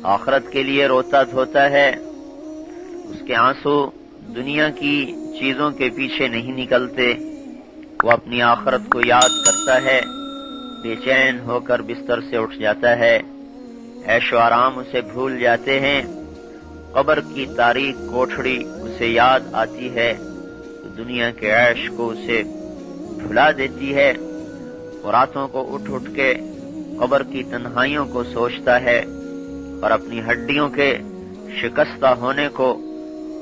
آخرت کے لیے روتا دھوتا ہے، اس کے آنسو دنیا کی چیزوں کے پیچھے نہیں نکلتے، وہ اپنی آخرت کو یاد کرتا ہے، بے چین ہو کر بستر سے اٹھ جاتا ہے، عیش و آرام اسے بھول جاتے ہیں، قبر کی تاریک کوٹھڑی اسے یاد آتی ہے تو دنیا کے عیش کو اسے بھلا دیتی ہے، اور راتوں کو اٹھ اٹھ کے قبر کی تنہائیوں کو سوچتا ہے، اور اپنی ہڈیوں کے شکستہ ہونے کو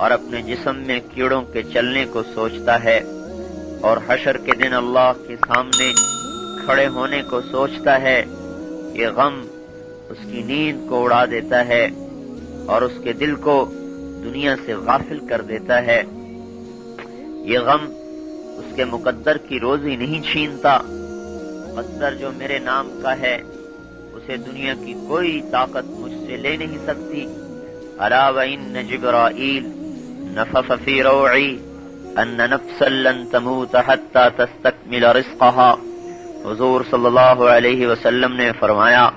اور اپنے جسم میں کیڑوں کے چلنے کو سوچتا ہے، اور حشر کے دن اللہ کے سامنے کھڑے ہونے کو سوچتا ہے۔ یہ غم اس کی نیند کو اڑا دیتا ہے اور اس کے دل کو دنیا سے غافل کر دیتا ہے۔ یہ غم اس کے مقدر کی روزی نہیں چھینتا، مقدر جو میرے نام کا ہے اسے دنیا کی کوئی طاقت مجھ سے لے نہیں سکتی۔ الا وان جبرائیل نفث فی روعی ان نفسا لن تموت حتی تستکمل رزقها۔ حضور صلی اللہ علیہ وسلم نے فرمایا،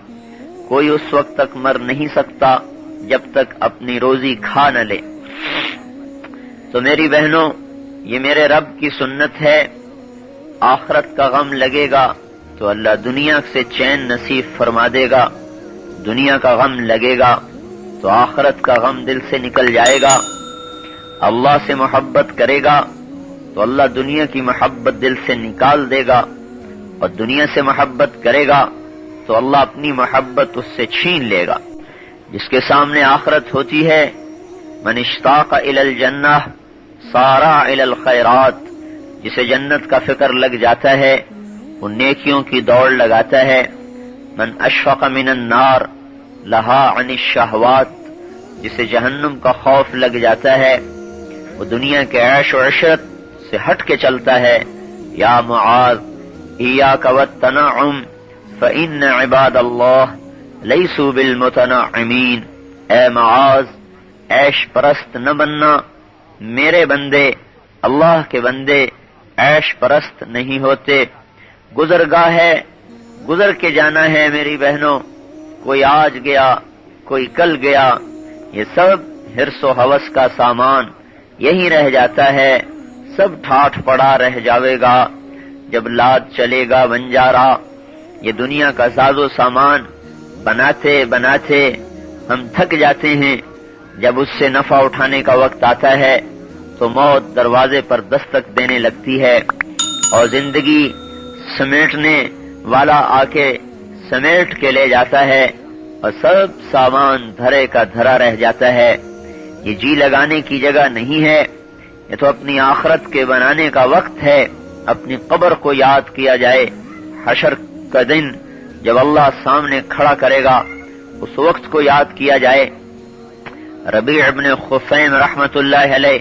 کوئی اس وقت تک مر نہیں سکتا جب تک اپنی روزی کھا نہ لے۔ تو میری بہنوں، یہ میرے رب کی سنت ہے، آخرت کا غم لگے گا تو اللہ دنیا سے چین نصیب فرما دے گا، دنیا کا غم لگے گا تو آخرت کا غم دل سے نکل جائے گا، اللہ سے محبت کرے گا تو اللہ دنیا کی محبت دل سے نکال دے گا، اور دنیا سے محبت کرے گا تو اللہ اپنی محبت اس سے چھین لے گا۔ جس کے سامنے آخرت ہوتی ہے، من اشتاق الی الجنہ سارع الی الخیرات، جسے جنت کا فکر لگ جاتا ہے وہ نیکیوں کی دوڑ لگاتا ہے۔ من اشفق من النار لہا عن الشہوات، جسے جہنم کا خوف لگ جاتا ہے وہ دنیا کے عیش و عشرت سے ہٹ کے چلتا ہے۔ یا معاذ ایاک والتنعم فإن عباد اللہ لیسوا بالمتنعمین، اے معاذ عیش پرست نہ بننا، میرے بندے اللہ کے بندے عیش پرست نہیں ہوتے۔ گزرگاہ ہے، گزر کے جانا ہے میری بہنوں، کوئی آج گیا کوئی کل گیا، یہ سب حرص و ہوس کا سامان یہی رہ جاتا ہے، سب ٹھاٹھ پڑا رہ جاوے گا جب لاد چلے گا بنجارا۔ یہ دنیا کا ساز و سامان بناتے بناتے ہم تھک جاتے ہیں، جب اس سے نفع اٹھانے کا وقت آتا ہے تو موت دروازے پر دستک دینے لگتی ہے، اور زندگی سمیٹنے والا آ کے سمیٹ کے لے جاتا ہے، اور سب سامان دھرے کا دھرا رہ جاتا ہے۔ یہ جی لگانے کی جگہ نہیں ہے، یہ تو اپنی آخرت کے بنانے کا وقت ہے۔ اپنی قبر کو یاد کیا جائے، حشر کا دن جب اللہ سامنے کھڑا کرے گا اس وقت کو یاد کیا جائے۔ ربیع ابن خثیم رحمت اللہ علیہ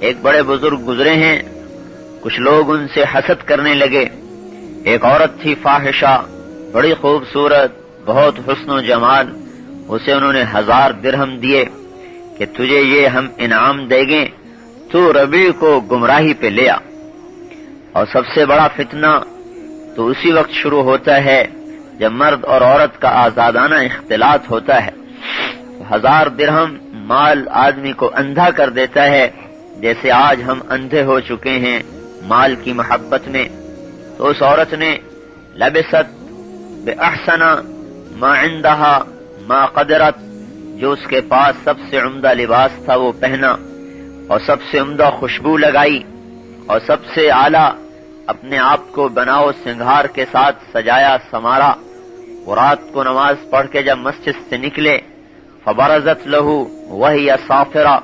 ایک بڑے بزرگ گزرے ہیں، کچھ لوگ ان سے حسد کرنے لگے۔ ایک عورت تھی فاحشہ، بڑی خوبصورت، بہت حسن و جمال، اسے انہوں نے 1000 درہم دیے کہ تجھے یہ ہم انعام دیں گے، تو ربیع کو گمراہی پہ لے آ۔ اور سب سے بڑا فتنہ تو اسی وقت شروع ہوتا ہے جب مرد اور عورت کا آزادانہ اختلاط ہوتا ہے۔ 1000 درہم مال آدمی کو اندھا کر دیتا ہے، جیسے آج ہم اندھے ہو چکے ہیں مال کی محبت میں۔ تو اس عورت نے لبست بأحسن ما عندها ما قدرت، جو اس کے پاس سب سے عمدہ لباس تھا وہ پہنا، اور سب سے عمدہ خوشبو لگائی، اور سب سے اعلیٰ اپنے آپ کو بناؤ سنگھار کے ساتھ سجایا سمارا۔ وہ رات کو نماز پڑھ کے جب مسجد سے نکلے، فبرزت لہو وہی صافرہ،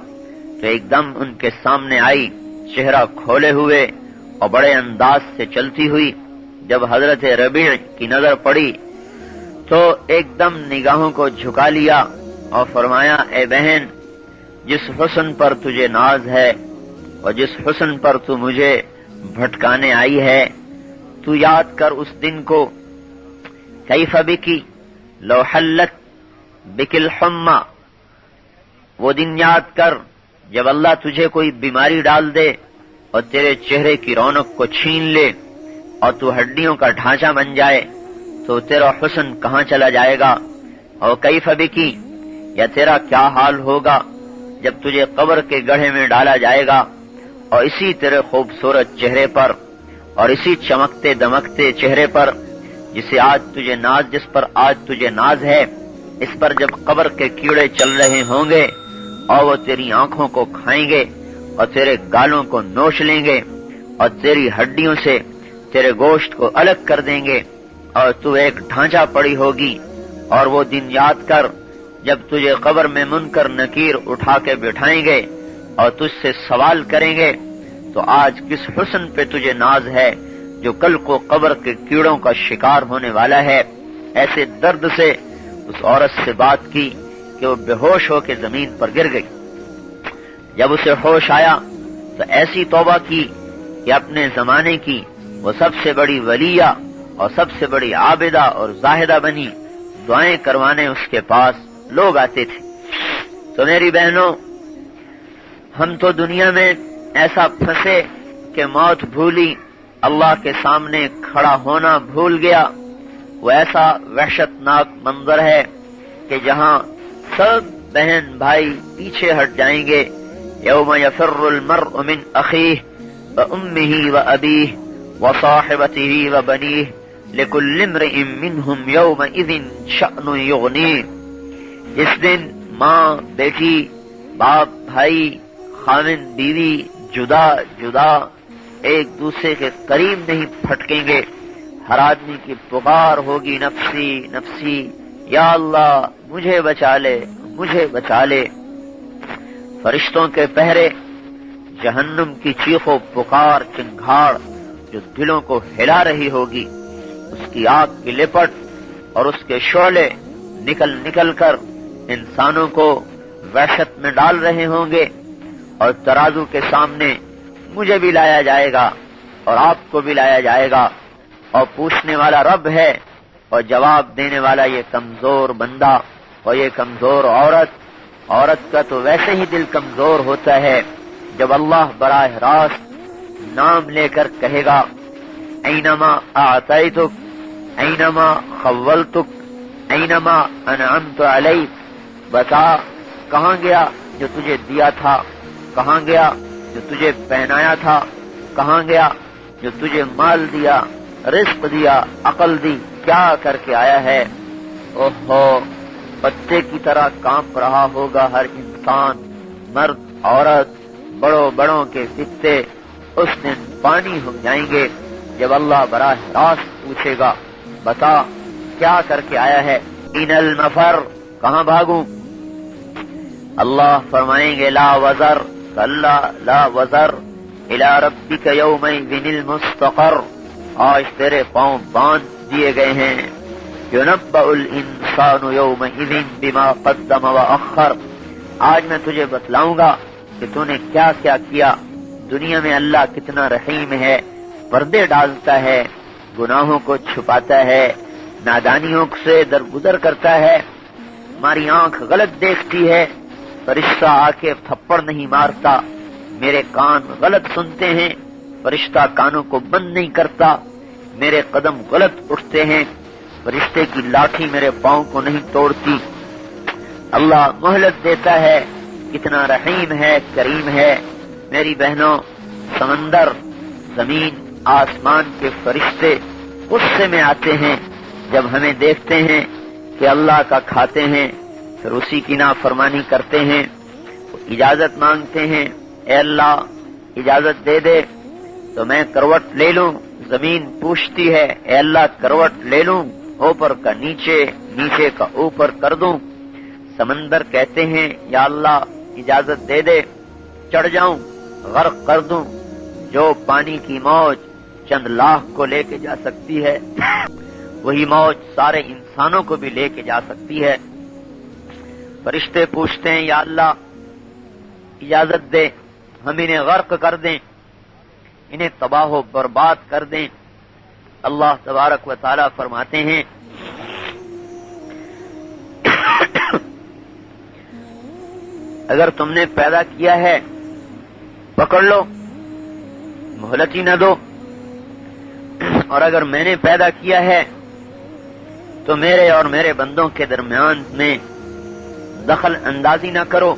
تو ایک دم ان کے سامنے آئی چہرہ کھولے ہوئے اور بڑے انداز سے چلتی ہوئی۔ جب حضرت ربیع کی نظر پڑی تو ایک دم نگاہوں کو جھکا لیا اور فرمایا، اے بہن، جس حسن پر تجھے ناز ہے اور جس حسن پر تو مجھے بھٹکانے آئی ہے، تو یاد کر اس دن کو، کیف بکی لو حلت بک الحمى، وہ دن یاد کر جب اللہ تجھے کوئی بیماری ڈال دے اور تیرے چہرے کی رونق کو چھین لے اور تو ہڈیوں کا ڈھانچہ بن جائے، تو تیرا حسن کہاں چلا جائے گا۔ اور کیف بکی یا تیرا کیا حال ہوگا جب تجھے قبر کے گڑھے میں ڈالا جائے گا اور اسی تیرے خوبصورت چہرے پر اور اسی چمکتے دمکتے چہرے پر جس پر آج تجھے ناز ہے، اس پر جب قبر کے کیڑے چل رہے ہوں گے اور وہ تیری آنکھوں کو کھائیں گے اور تیرے گالوں کو نوچ لیں گے اور تیری ہڈیوں سے تیرے گوشت کو الگ کر دیں گے اور تو ایک ڈھانچہ پڑی ہوگی، اور وہ دن یاد کر جب تجھے قبر میں منکر نکیر اٹھا کے بٹھائیں گے اور تجھ سے سوال کریں گے تو آج کس حسن پہ تجھے ناز ہے جو کل کو قبر کے کیڑوں کا شکار ہونے والا ہے۔ ایسے درد سے اس عورت سے بات کی کہ وہ بے ہوش ہو کے زمین پر گر گئی۔ جب اسے ہوش آیا تو ایسی توبہ کی کہ اپنے زمانے کی وہ سب سے بڑی ولیہ اور سب سے بڑی عابدہ اور زاہدہ بنی۔ دعائیں کروانے اس کے پاس لوگ آتے تھے۔ تو میری بہنوں، ہم تو دنیا میں ایسا پھنسے کہ موت بھولی، اللہ کے سامنے کھڑا ہونا بھول گیا۔ وہ ایسا وحشت ناک منظر ہے کہ جہاں سب بہن بھائی پیچھے ہٹ جائیں گے۔ یوم یفر المرء من اخیہ وامہ وابیہ وصاحبتہ وبنیہ لکل امرئ منہم یومئذ شأن یغنیہ۔ اس دن ماں، بیٹی، باپ، بھائی، خاوند، بیوی جدا جدا ایک دوسرے کے قریب نہیں پھٹکیں گے۔ ہر آدمی کی پکار ہوگی، نفسی نفسی، یا اللہ مجھے بچا لے، مجھے بچا لے۔ فرشتوں کے پہرے، جہنم کی چیخ و پکار چنگھاڑ جو دلوں کو ہلا رہی ہوگی، اس کی آگ کی لپٹ اور اس کے شعلے نکل نکل کر انسانوں کو وحشت میں ڈال رہے ہوں گے، اور ترازو کے سامنے مجھے بھی لایا جائے گا اور آپ کو بھی لایا جائے گا، اور پوچھنے والا رب ہے اور جواب دینے والا یہ کمزور بندہ اور یہ کمزور عورت۔ عورت کا تو ویسے ہی دل کمزور ہوتا ہے جب اللہ براہ راست نام لے کر کہے گا اینما اعطیتک، اینما خولتک، اینما انعمت علیک، بتا کہاں گیا جو تجھے دیا تھا، کہاں گیا جو تجھے پہنایا تھا، کہاں گیا جو تجھے مال دیا، رزق دیا، عقل دی، کیا کر کے آیا ہے؟ اوہو، پتے کی طرح کانپ رہا ہوگا ہر انسان، مرد، عورت، بڑوں بڑوں کے فتے اس دن پانی ہو جائیں گے جب اللہ براہ راست پوچھے گا بتا کیا کر کے آیا ہے؟ ان المفر، کہاں بھاگوں؟ اللہ فرمائیں گے لا وزر، کلا لا وزر الی ربک یومئذ المستقر، آج تیرے پاؤں باندھ دیے گئے ہیں۔ یُنَبَّأُ الْإِنسَانُ يَوْمَئِذٍ بِمَا قَدَّمَ وَأَخَّرَ، آج میں تجھے بتلاؤں گا کہ تو نے کیا کیا کیا۔ دنیا میں اللہ کتنا رحیم ہے، پردے ڈالتا ہے، گناہوں کو چھپاتا ہے، نادانیوں سے درگزر کرتا ہے۔ ہماری آنکھ غلط دیکھتی ہے، فرشتہ آ کے تھپڑ نہیں مارتا۔ میرے کان غلط سنتے ہیں، فرشتہ کانوں کو بند نہیں کرتا۔ میرے قدم غلط اٹھتے ہیں، فرشتے کی لاٹھی میرے پاؤں کو نہیں توڑتی۔ اللہ مہلت دیتا ہے، کتنا رحیم ہے، کریم ہے۔ میری بہنوں، سمندر، زمین، آسمان کے فرشتے غصے میں آتے ہیں جب ہمیں دیکھتے ہیں کہ اللہ کا کھاتے ہیں پھر اسی کی نافرمانی کرتے ہیں۔ اجازت مانگتے ہیں، اے اللہ اجازت دے دے تو میں کروٹ لے لوں۔ زمین پوچھتی ہے، اے اللہ کروٹ لے لوں، اوپر کا نیچے، نیچے کا اوپر کر دوں۔ سمندر کہتے ہیں، یا اللہ اجازت دے دے چڑھ جاؤں، غرق کر دوں۔ جو پانی کی موج چند لاکھ کو لے کے جا سکتی ہے، وہی موج سارے انسانوں کو بھی لے کے جا سکتی ہے۔ فرشتے پوچھتے ہیں، یا اللہ اجازت دے ہم انہیں غرق کر دیں، انہیں تباہ و برباد کر دیں۔ اللہ تبارک و تعالی فرماتے ہیں اگر تم نے پیدا کیا ہے پکڑ لو، مہلت ہی نہ دو، اور اگر میں نے پیدا کیا ہے تو میرے اور میرے بندوں کے درمیان میں دخل اندازی نہ کرو.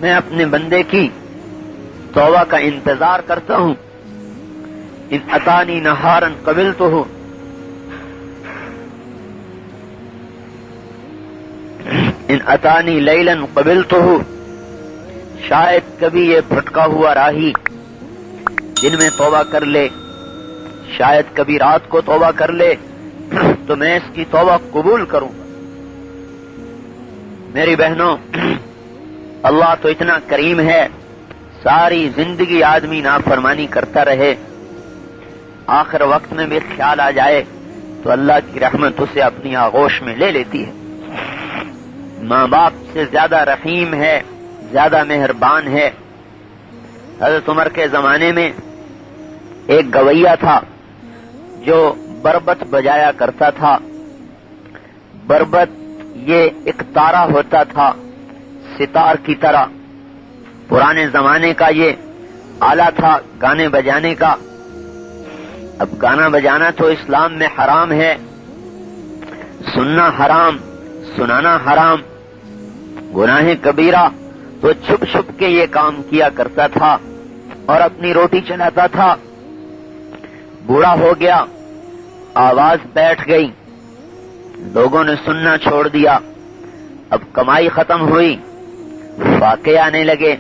میں اپنے بندے کی توبہ کا انتظار کرتا ہوں. ان اتانی نہارن قبلتہ، ان اتانی لیلن قبلتہ، شاید کبھی یہ بھٹکا ہوا راہی دن میں توبہ کر لے، شاید کبھی رات کو توبہ کر لے تو میں اس کی توبہ قبول کروں. میری بہنوں، اللہ تو اتنا کریم ہے، ساری زندگی آدمی نافرمانی کرتا رہے، آخر وقت میں بھی خیال آ جائے تو اللہ کی رحمت اسے اپنی آغوش میں لے لیتی ہے. ماں باپ سے زیادہ رحیم ہے، زیادہ مہربان ہے. حضرت عمر کے زمانے میں ایک گویہ تھا جو بربت بجایا کرتا تھا. بربت یہ ایک تارا ہوتا تھا ستار کی طرح، پرانے زمانے کا یہ آلہ تھا گانے بجانے کا. اب گانا بجانا تو اسلام میں حرام ہے، سننا حرام، سنانا حرام، گناہ کبیرہ. تو چھپ چھپ کے یہ کام کیا کرتا تھا اور اپنی روٹی چلاتا تھا. بوڑھا ہو گیا، آواز بیٹھ گئی، لوگوں نے سننا چھوڑ دیا. اب کمائی ختم ہوئی، فاقے آنے لگے،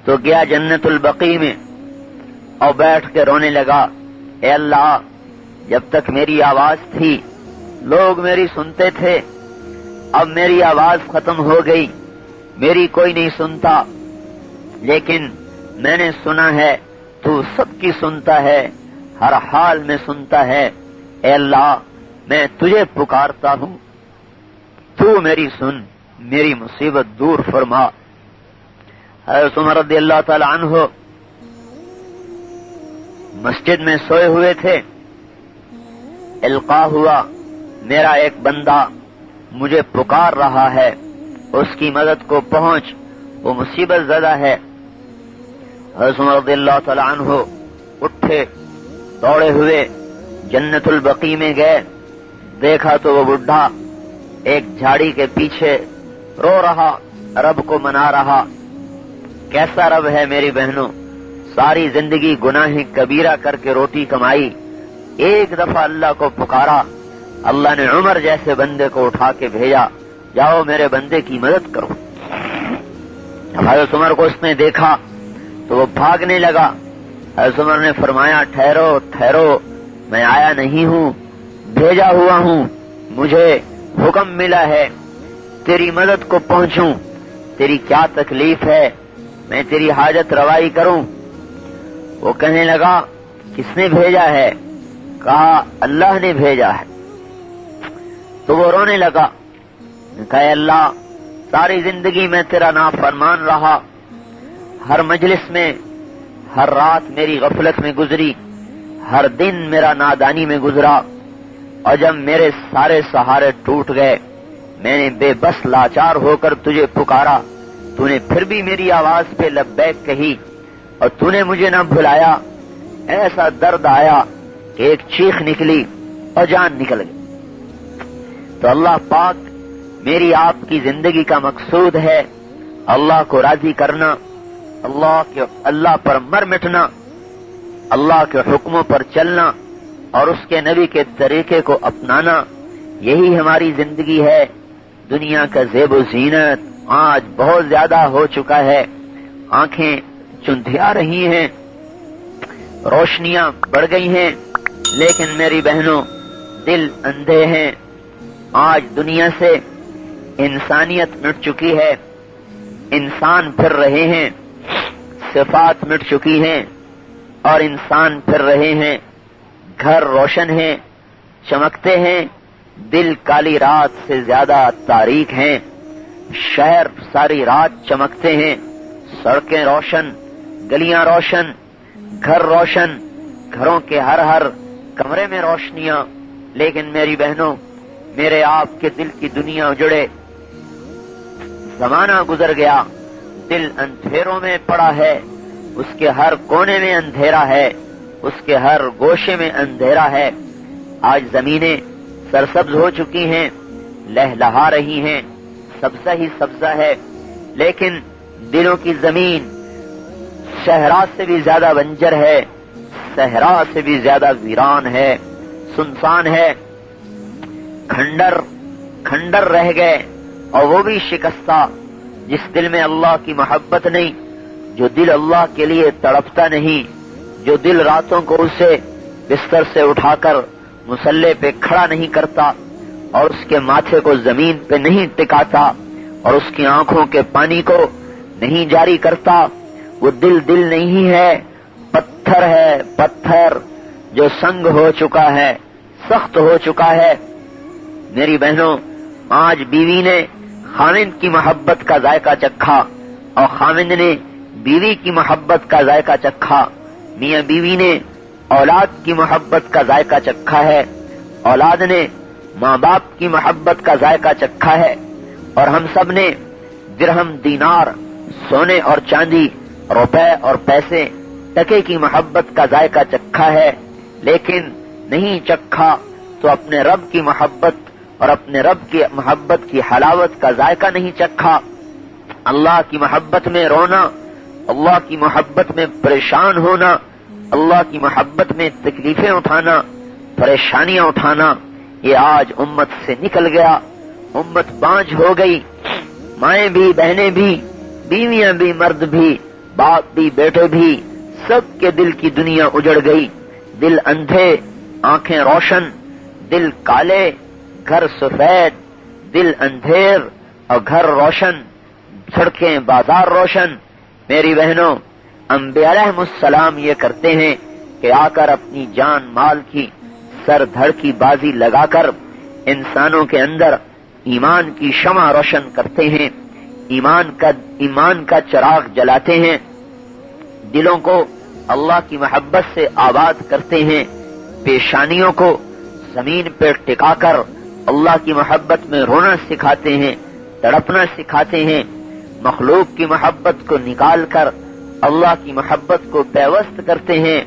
تو گیا جنت البقیع میں اور بیٹھ کے رونے لگا، اے اللہ، جب تک میری آواز تھی لوگ میری سنتے تھے، اب میری آواز ختم ہو گئی، میری کوئی نہیں سنتا، لیکن میں نے سنا ہے تو سب کی سنتا ہے، ہر حال میں سنتا ہے. اے اللہ، میں تجھے پکارتا ہوں، تو میری سن، میری مصیبت دور فرما. حضرت عمر رضی اللہ تعالی عنہ مسجد میں سوئے ہوئے تھے. القاء ہوا، میرا ایک بندہ مجھے پکار رہا ہے، اس کی مدد کو پہنچ، وہ مصیبت زدہ ہے. حضرت عمر رضی اللہ تعالی عنہ اٹھے، دوڑے ہوئے جنت البقیع میں گئے. دیکھا تو وہ بڈھا ایک جھاڑی کے پیچھے رو رہا، رب کو منا رہا. کیسا رب ہے میری بہنوں، ساری زندگی گناہ کبیرہ کر کے روٹی کمائی، ایک دفعہ اللہ کو پکارا، اللہ نے عمر جیسے بندے کو اٹھا کے بھیجا، جاؤ میرے بندے کی مدد کرو. حضرت عمر کو اس نے دیکھا تو وہ بھاگنے لگا. حضرت عمر نے فرمایا، ٹھہرو ٹھہرو، میں آیا نہیں ہوں، بھیجا ہوا ہوں، مجھے حکم ملا ہے تیری مدد کو پہنچوں. تیری کیا تکلیف ہے، میں تیری حاجت روائی کروں. وہ کہنے لگا، کس نے بھیجا ہے؟ کہا، اللہ نے بھیجا ہے. تو وہ رونے لگا، کہا، اے اللہ، ساری زندگی میں تیرا نافرمان رہا، ہر مجلس میں، ہر رات میری غفلت میں گزری، ہر دن میرا نادانی میں گزرا، اور جب میرے سارے سہارے ٹوٹ گئے، میں نے بے بس لاچار ہو کر تجھے پکارا، تو نے پھر بھی میری آواز پہ لبیک کہی، اور تو نے مجھے نہ بھلایا. ایسا درد آیا کہ ایک چیخ نکلی اور جان نکل گئی. تو اللہ پاک میری آپ کی زندگی کا مقصود ہے اللہ کو راضی کرنا، اللہ پر مر مٹنا، اللہ کے حکموں پر چلنا اور اس کے نبی کے طریقے کو اپنانا. یہی ہماری زندگی ہے. دنیا کا زیب و زینت آج بہت زیادہ ہو چکا ہے، آنکھیں چندھیا رہی ہیں، روشنیاں بڑھ گئی ہیں، لیکن میری بہنوں دل اندھے ہیں. آج دنیا سے انسانیت مٹ چکی ہے، انسان پھر رہے ہیں، صفات مٹ چکی ہیں اور انسان پھر رہے ہیں. گھر روشن ہیں، چمکتے ہیں، دل کالی رات سے زیادہ تاریک ہیں. شہر ساری رات چمکتے ہیں، سڑکیں روشن، گلیاں روشن، گھر روشن، گھروں کے ہر کمرے میں روشنیاں. لیکن میری بہنوں، میرے آپ کے دل کی دنیا اجڑے، زمانہ گزر گیا، دل اندھیروں میں پڑا ہے، اس کے ہر کونے میں اندھیرا ہے، اس کے ہر گوشے میں اندھیرا ہے. آج زمینیں سرسبز ہو چکی ہیں، لہلہا رہی ہیں، سبزہ ہی سبزہ ہے، لیکن دلوں کی زمین صحرا سے بھی زیادہ بنجر ہے، صحرا سے بھی زیادہ ویران ہے، سنسان ہے، کھنڈر رہ گئے، اور وہ بھی شکستہ، جس دل میں اللہ کی محبت نہیں، جو دل اللہ کے لیے تڑپتا نہیں، جو دل راتوں کو اسے بستر سے اٹھا کر مصلے پہ کھڑا نہیں کرتا اور اس کے ماتھے کو زمین پہ نہیں ٹکاتا اور اس کی آنکھوں کے پانی کو نہیں جاری کرتا، وہ دل نہیں ہے، پتھر ہے، پتھر جو سنگ ہو چکا ہے، سخت ہو چکا ہے۔ میری بہنوں، آج بیوی نے خاوند کی محبت کا ذائقہ چکھا اور خاوند نے بیوی کی محبت کا ذائقہ چکھا، میاں بیوی نے اولاد کی محبت کا ذائقہ چکھا ہے، اولاد نے ماں باپ کی محبت کا ذائقہ چکھا ہے، اور ہم سب نے درہم دینار، سونے اور چاندی، روپے اور پیسے، ٹکے کی محبت کا ذائقہ چکھا ہے، لیکن نہیں چکھا تو اپنے رب کی محبت اور اپنے رب کی محبت کی حلاوت کا ذائقہ نہیں چکھا۔ اللہ کی محبت میں رونا، اللہ کی محبت میں پریشان ہونا، اللہ کی محبت میں تکلیفیں اٹھانا، پریشانیاں اٹھانا، یہ آج امت سے نکل گیا، امت بانجھ ہو گئی، مائیں بھی، بہنیں بھی، بیویاں بھی، مرد بھی، باپ بھی، بیٹے بھی، سب کے دل کی دنیا اجڑ گئی، دل اندھے، آنکھیں روشن، دل کالے، گھر سفید، دل اندھیر اور گھر روشن، سڑکیں بازار روشن۔ میری بہنوں، انبیاء علیہم السلام یہ کرتے ہیں کہ آ کر اپنی جان مال کی سر دھڑ کی بازی لگا کر انسانوں کے اندر ایمان کی شمع روشن کرتے ہیں، ایمان کا چراغ جلاتے ہیں، دلوں کو اللہ کی محبت سے آباد کرتے ہیں، پیشانیوں کو زمین پہ ٹکا کر اللہ کی محبت میں رونا سکھاتے ہیں، تڑپنا سکھاتے ہیں، مخلوق کی محبت کو نکال کر اللہ کی محبت کو پیوست کرتے ہیں۔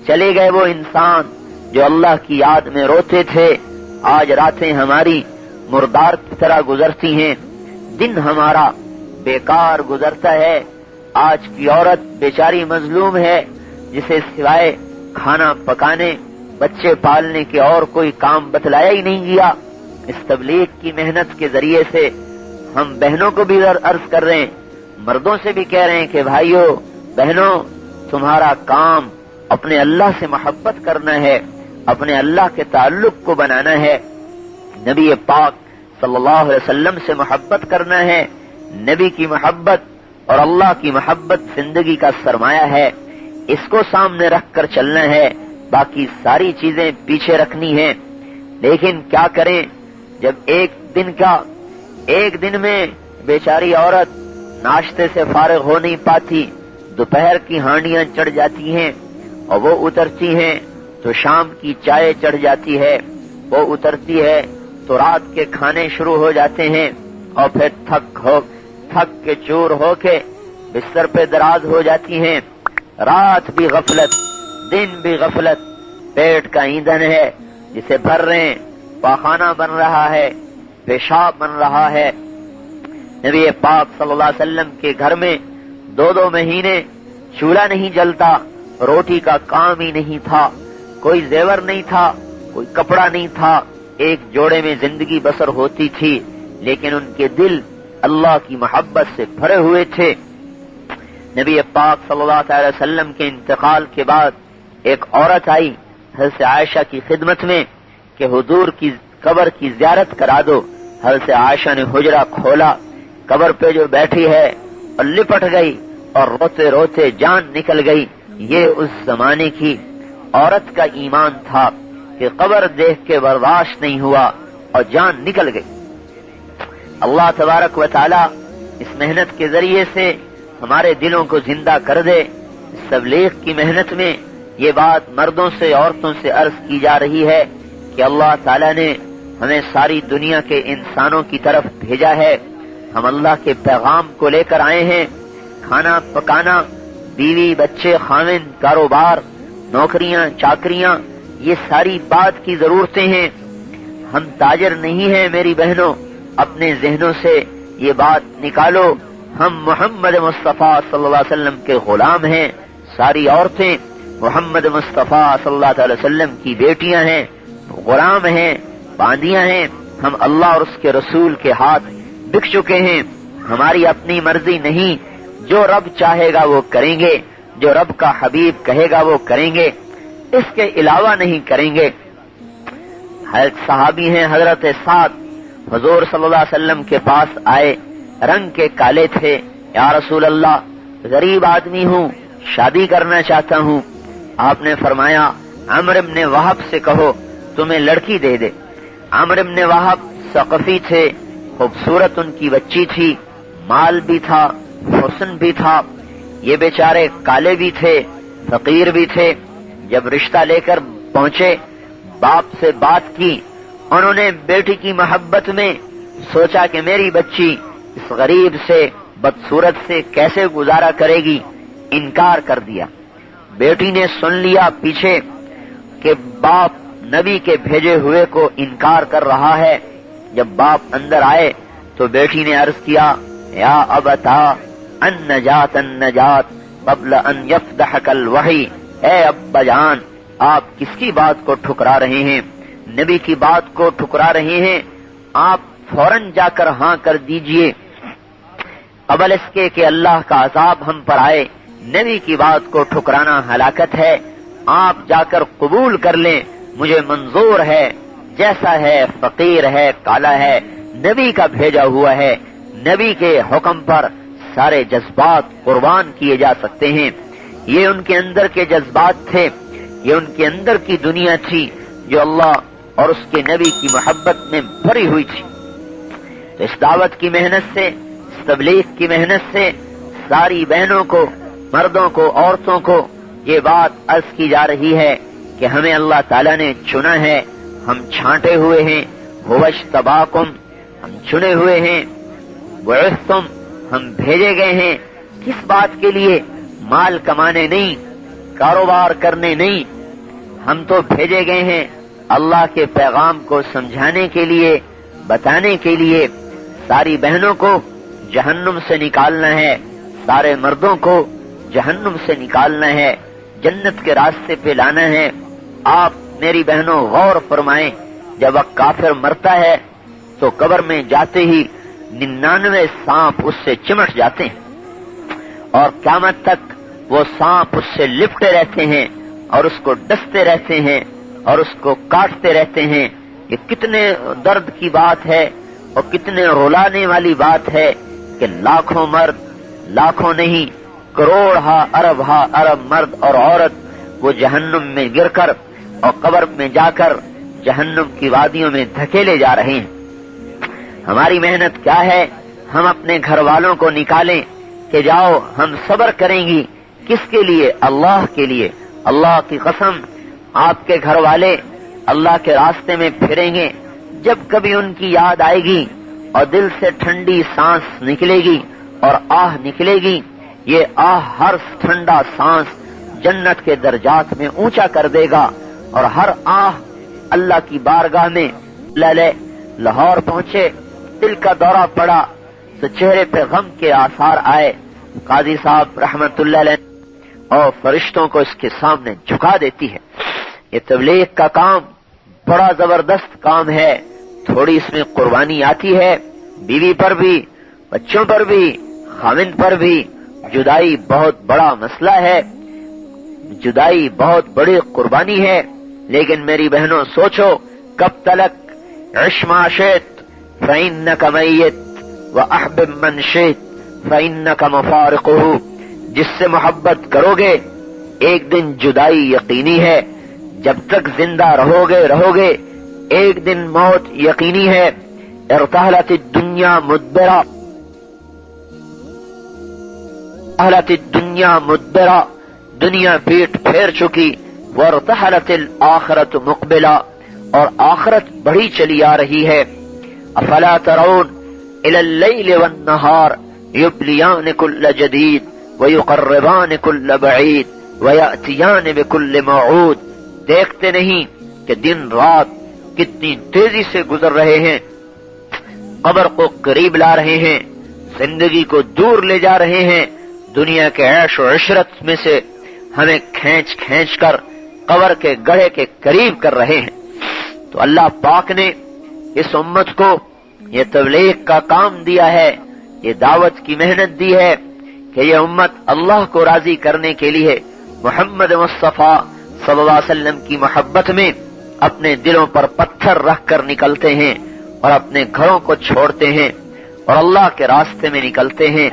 چلے گئے وہ انسان جو اللہ کی یاد میں روتے تھے، آج راتیں ہماری مردار کی طرح گزرتی ہیں، دن ہمارا بیکار گزرتا ہے۔ آج کی عورت بیچاری مظلوم ہے، جسے سوائے کھانا پکانے، بچے پالنے کے اور کوئی کام بتلایا ہی نہیں گیا۔ اس تبلیغ کی محنت کے ذریعے سے ہم بہنوں کو بھی عرض کر رہے ہیں، مردوں سے بھی کہہ رہے ہیں کہ بھائیو، بہنوں، تمہارا کام اپنے اللہ سے محبت کرنا ہے، اپنے اللہ کے تعلق کو بنانا ہے، نبی پاک صلی اللہ علیہ وسلم سے محبت کرنا ہے۔ نبی کی محبت اور اللہ کی محبت زندگی کا سرمایہ ہے، اس کو سامنے رکھ کر چلنا ہے، باقی ساری چیزیں پیچھے رکھنی ہیں۔ لیکن کیا کریں، جب ایک دن میں بیچاری عورت ناشتے سے فارغ ہو نہیں پاتی، دوپہر کی ہانڈیاں چڑھ جاتی ہیں اور وہ اترتی ہیں تو شام کی چائے چڑھ جاتی ہے، وہ اترتی ہے تو رات کے کھانے شروع ہو جاتے ہیں، اور پھر تھک کے چور ہو کے بستر پہ دراز ہو جاتی ہیں۔ رات بھی غفلت، دن بھی غفلت، پیٹ کا ایندھن ہے جسے بھر رہے ہیں، پاخانہ بن رہا ہے، پیشاب بن رہا ہے۔ نبی پاک صلی اللہ علیہ وسلم کے گھر میں 2 مہینے چولہا نہیں جلتا، روٹی کا کام ہی نہیں تھا، کوئی زیور نہیں تھا، کوئی کپڑا نہیں تھا، ایک جوڑے میں زندگی بسر ہوتی تھی، لیکن ان کے دل اللہ کی محبت سے بھرے ہوئے تھے۔ نبی پاک صلی اللہ علیہ وسلم کے انتقال کے بعد ایک عورت آئی حضرت عائشہ کی خدمت میں کہ حضور کی قبر کی زیارت کرا دو۔ حضرت عائشہ نے حجرہ کھولا، قبر پہ جو بیٹھی ہے اور لپٹ گئی اور روتے روتے جان نکل گئی۔ یہ اس زمانے کی عورت کا ایمان تھا کہ قبر دیکھ کے برداشت نہیں ہوا اور جان نکل گئی۔ اللہ تبارک و تعالی اس محنت کے ذریعے سے ہمارے دلوں کو زندہ کر دے۔ اس تبلیغ کی محنت میں یہ بات مردوں سے عورتوں سے عرض کی جا رہی ہے کہ اللہ تعالی نے ہمیں ساری دنیا کے انسانوں کی طرف بھیجا ہے، ہم اللہ کے پیغام کو لے کر آئے ہیں۔ کھانا پکانا، بیوی بچے، خاوند، کاروبار، نوکریاں، چاکریاں، یہ ساری بات کی ضرورتیں ہیں۔ ہم تاجر نہیں ہیں میری بہنوں، اپنے ذہنوں سے یہ بات نکالو، ہم محمد مصطفیٰ صلی اللہ علیہ وسلم کے غلام ہیں، ساری عورتیں محمد مصطفیٰ صلی اللہ علیہ وسلم کی بیٹیاں ہیں، غلام ہیں، باندیاں ہیں، ہم اللہ اور اس کے رسول کے ہاتھ بک چکے ہیں، ہماری اپنی مرضی نہیں، جو رب چاہے گا وہ کریں گے، جو رب کا حبیب کہے گا وہ کریں گے، اس کے علاوہ نہیں کریں گے۔ صحابی ہیں حضرت سعد، حضور صلی اللہ علیہ وسلم کے پاس آئے، رنگ کے کالے تھے، یا رسول اللہ غریب آدمی ہوں، شادی کرنا چاہتا ہوں۔ آپ نے فرمایا عمرو بن وہب سے کہو تمہیں لڑکی دے دے۔ عمرو بن وہب ثقفی تھے، خوبصورت ان کی بچی تھی، مال بھی تھا، حسن بھی تھا، یہ بیچارے کالے بھی تھے، فقیر بھی تھے۔ جب رشتہ لے کر پہنچے، باپ سے بات کی، انہوں نے بیٹی کی محبت میں سوچا کہ میری بچی اس غریب سے بدصورت سے کیسے گزارا کرے گی، انکار کر دیا۔ بیٹی نے سن لیا پیچھے کہ باپ نبی کے بھیجے ہوئے کو انکار کر رہا ہے۔ جب باپ اندر آئے تو بیٹی نے عرض کیا یا ابتا النجات النجات قبل ان یفدحک الوحی، اے ابا جان آپ کس کی بات کو ٹھکرا رہے ہیں؟ نبی کی بات کو ٹھکرا رہے ہیں، آپ فوراً جا کر ہاں کر دیجئے قبل اس کے کہ اللہ کا عذاب ہم پر آئے۔ نبی کی بات کو ٹھکرانا ہلاکت ہے، آپ جا کر قبول کر لیں، مجھے منظور ہے، جیسا ہے، فقیر ہے، کالا ہے، نبی کا بھیجا ہوا ہے، نبی کے حکم پر سارے جذبات قربان کیے جا سکتے ہیں۔ یہ ان کے اندر کے جذبات تھے، یہ ان کے اندر کی دنیا تھی جو اللہ اور اس کے نبی کی محبت میں بھری ہوئی تھی۔ تو اس دعوت کی محنت سے، اس تبلیغ کی محنت سے ساری بہنوں کو، مردوں کو، عورتوں کو یہ بات عرض کی جا رہی ہے کہ ہمیں اللہ تعالیٰ نے چنا ہے، ہم چھانٹے ہوئے ہیں، ہوَاجْتَبَاكُمْ ہم چنے ہوئے ہیں، بُعِثْتُمْ ہم بھیجے گئے ہیں۔ کس بات کے لیے؟ مال کمانے نہیں، کاروبار کرنے نہیں، ہم تو بھیجے گئے ہیں اللہ کے پیغام کو سمجھانے کے لیے، بتانے کے لیے۔ ساری بہنوں کو جہنم سے نکالنا ہے، سارے مردوں کو جہنم سے نکالنا ہے، جنت کے راستے پہ لانا ہے۔ آپ میری بہنوں غور فرمائیں، جب ایک کافر مرتا ہے تو قبر میں جاتے ہی 99 سانپ اس سے چمٹ جاتے ہیں، اور قیامت تک وہ سانپ اس سے لپٹے رہتے ہیں اور اس کو ڈستے رہتے ہیں اور اس کو کاٹتے رہتے ہیں۔ یہ کتنے درد کی بات ہے اور کتنے رلانے والی بات ہے کہ لاکھوں مرد، لاکھوں نہیں، کروڑ ارب مرد اور عورت وہ جہنم میں گر کر اور قبر میں جا کر جہنم کی وادیوں میں دھکیلے جا رہے ہیں۔ ہماری محنت کیا ہے؟ ہم اپنے گھر والوں کو نکالیں کہ جاؤ ہم صبر کریں گی۔ کس کے لیے؟ اللہ کے لیے۔ اللہ کی قسم آپ کے گھر والے اللہ کے راستے میں پھریں گے، جب کبھی ان کی یاد آئے گی اور دل سے ٹھنڈی سانس نکلے گی اور آہ نکلے گی، یہ آہ ہر ٹھنڈا سانس جنت کے درجات میں اونچا کر دے گا، اور ہر آہ اللہ کی بارگاہ میں لاہور پہنچے، دل کا دورہ پڑا تو چہرے پہ غم کے آثار آئے، قاضی صاحب رحمت اللہ علیہ اور فرشتوں کو اس کے سامنے جھکا دیتی ہے۔ یہ تبلیغ کا کام بڑا زبردست کام ہے، تھوڑی اس میں قربانی آتی ہے، بیوی پر بھی، بچوں پر بھی، خاوند پر بھی۔ جدائی بہت بڑا مسئلہ ہے، جدائی بہت بڑی قربانی ہے، لیکن میری بہنوں سوچو کب تلک؟ عش ما شئت فإنک میت وأحبب من شئت فإنک مفارقہ۔ جس سے محبت کرو گے ایک دن جدائی یقینی ہے، جب تک زندہ رہو گے ایک دن موت یقینی ہے۔ ارتحلت الدنیا مدبرہ، دنیا پیٹ پھیر چکی، وارتحلت الآخرۃ مقبلہ، اور آخرت بڑھی چلی آ رہی ہے۔ افلا ترون الی اللیل والنہار یبلیان کل جدید ویقربان کل بعید ویأتیان بکل موعود۔ دیکھتے نہیں کہ دن رات کتنی تیزی سے گزر رہے ہیں، قبر کو قریب لا رہے ہیں، زندگی کو دور لے جا رہے ہیں، دنیا کے عیش و عشرت میں سے ہمیں کھینچ کھینچ کر قبر کے گڑھے کے قریب کر رہے ہیں۔ تو اللہ پاک نے اس امت کو یہ تبلیغ کا کام دیا ہے، یہ دعوت کی محنت دی ہے کہ یہ امت اللہ کو راضی کرنے کے لیے محمد مصطفیٰ صلی اللہ علیہ وسلم کی محبت میں اپنے دلوں پر پتھر رکھ کر نکلتے ہیں اور اپنے گھروں کو چھوڑتے ہیں اور اللہ کے راستے میں نکلتے ہیں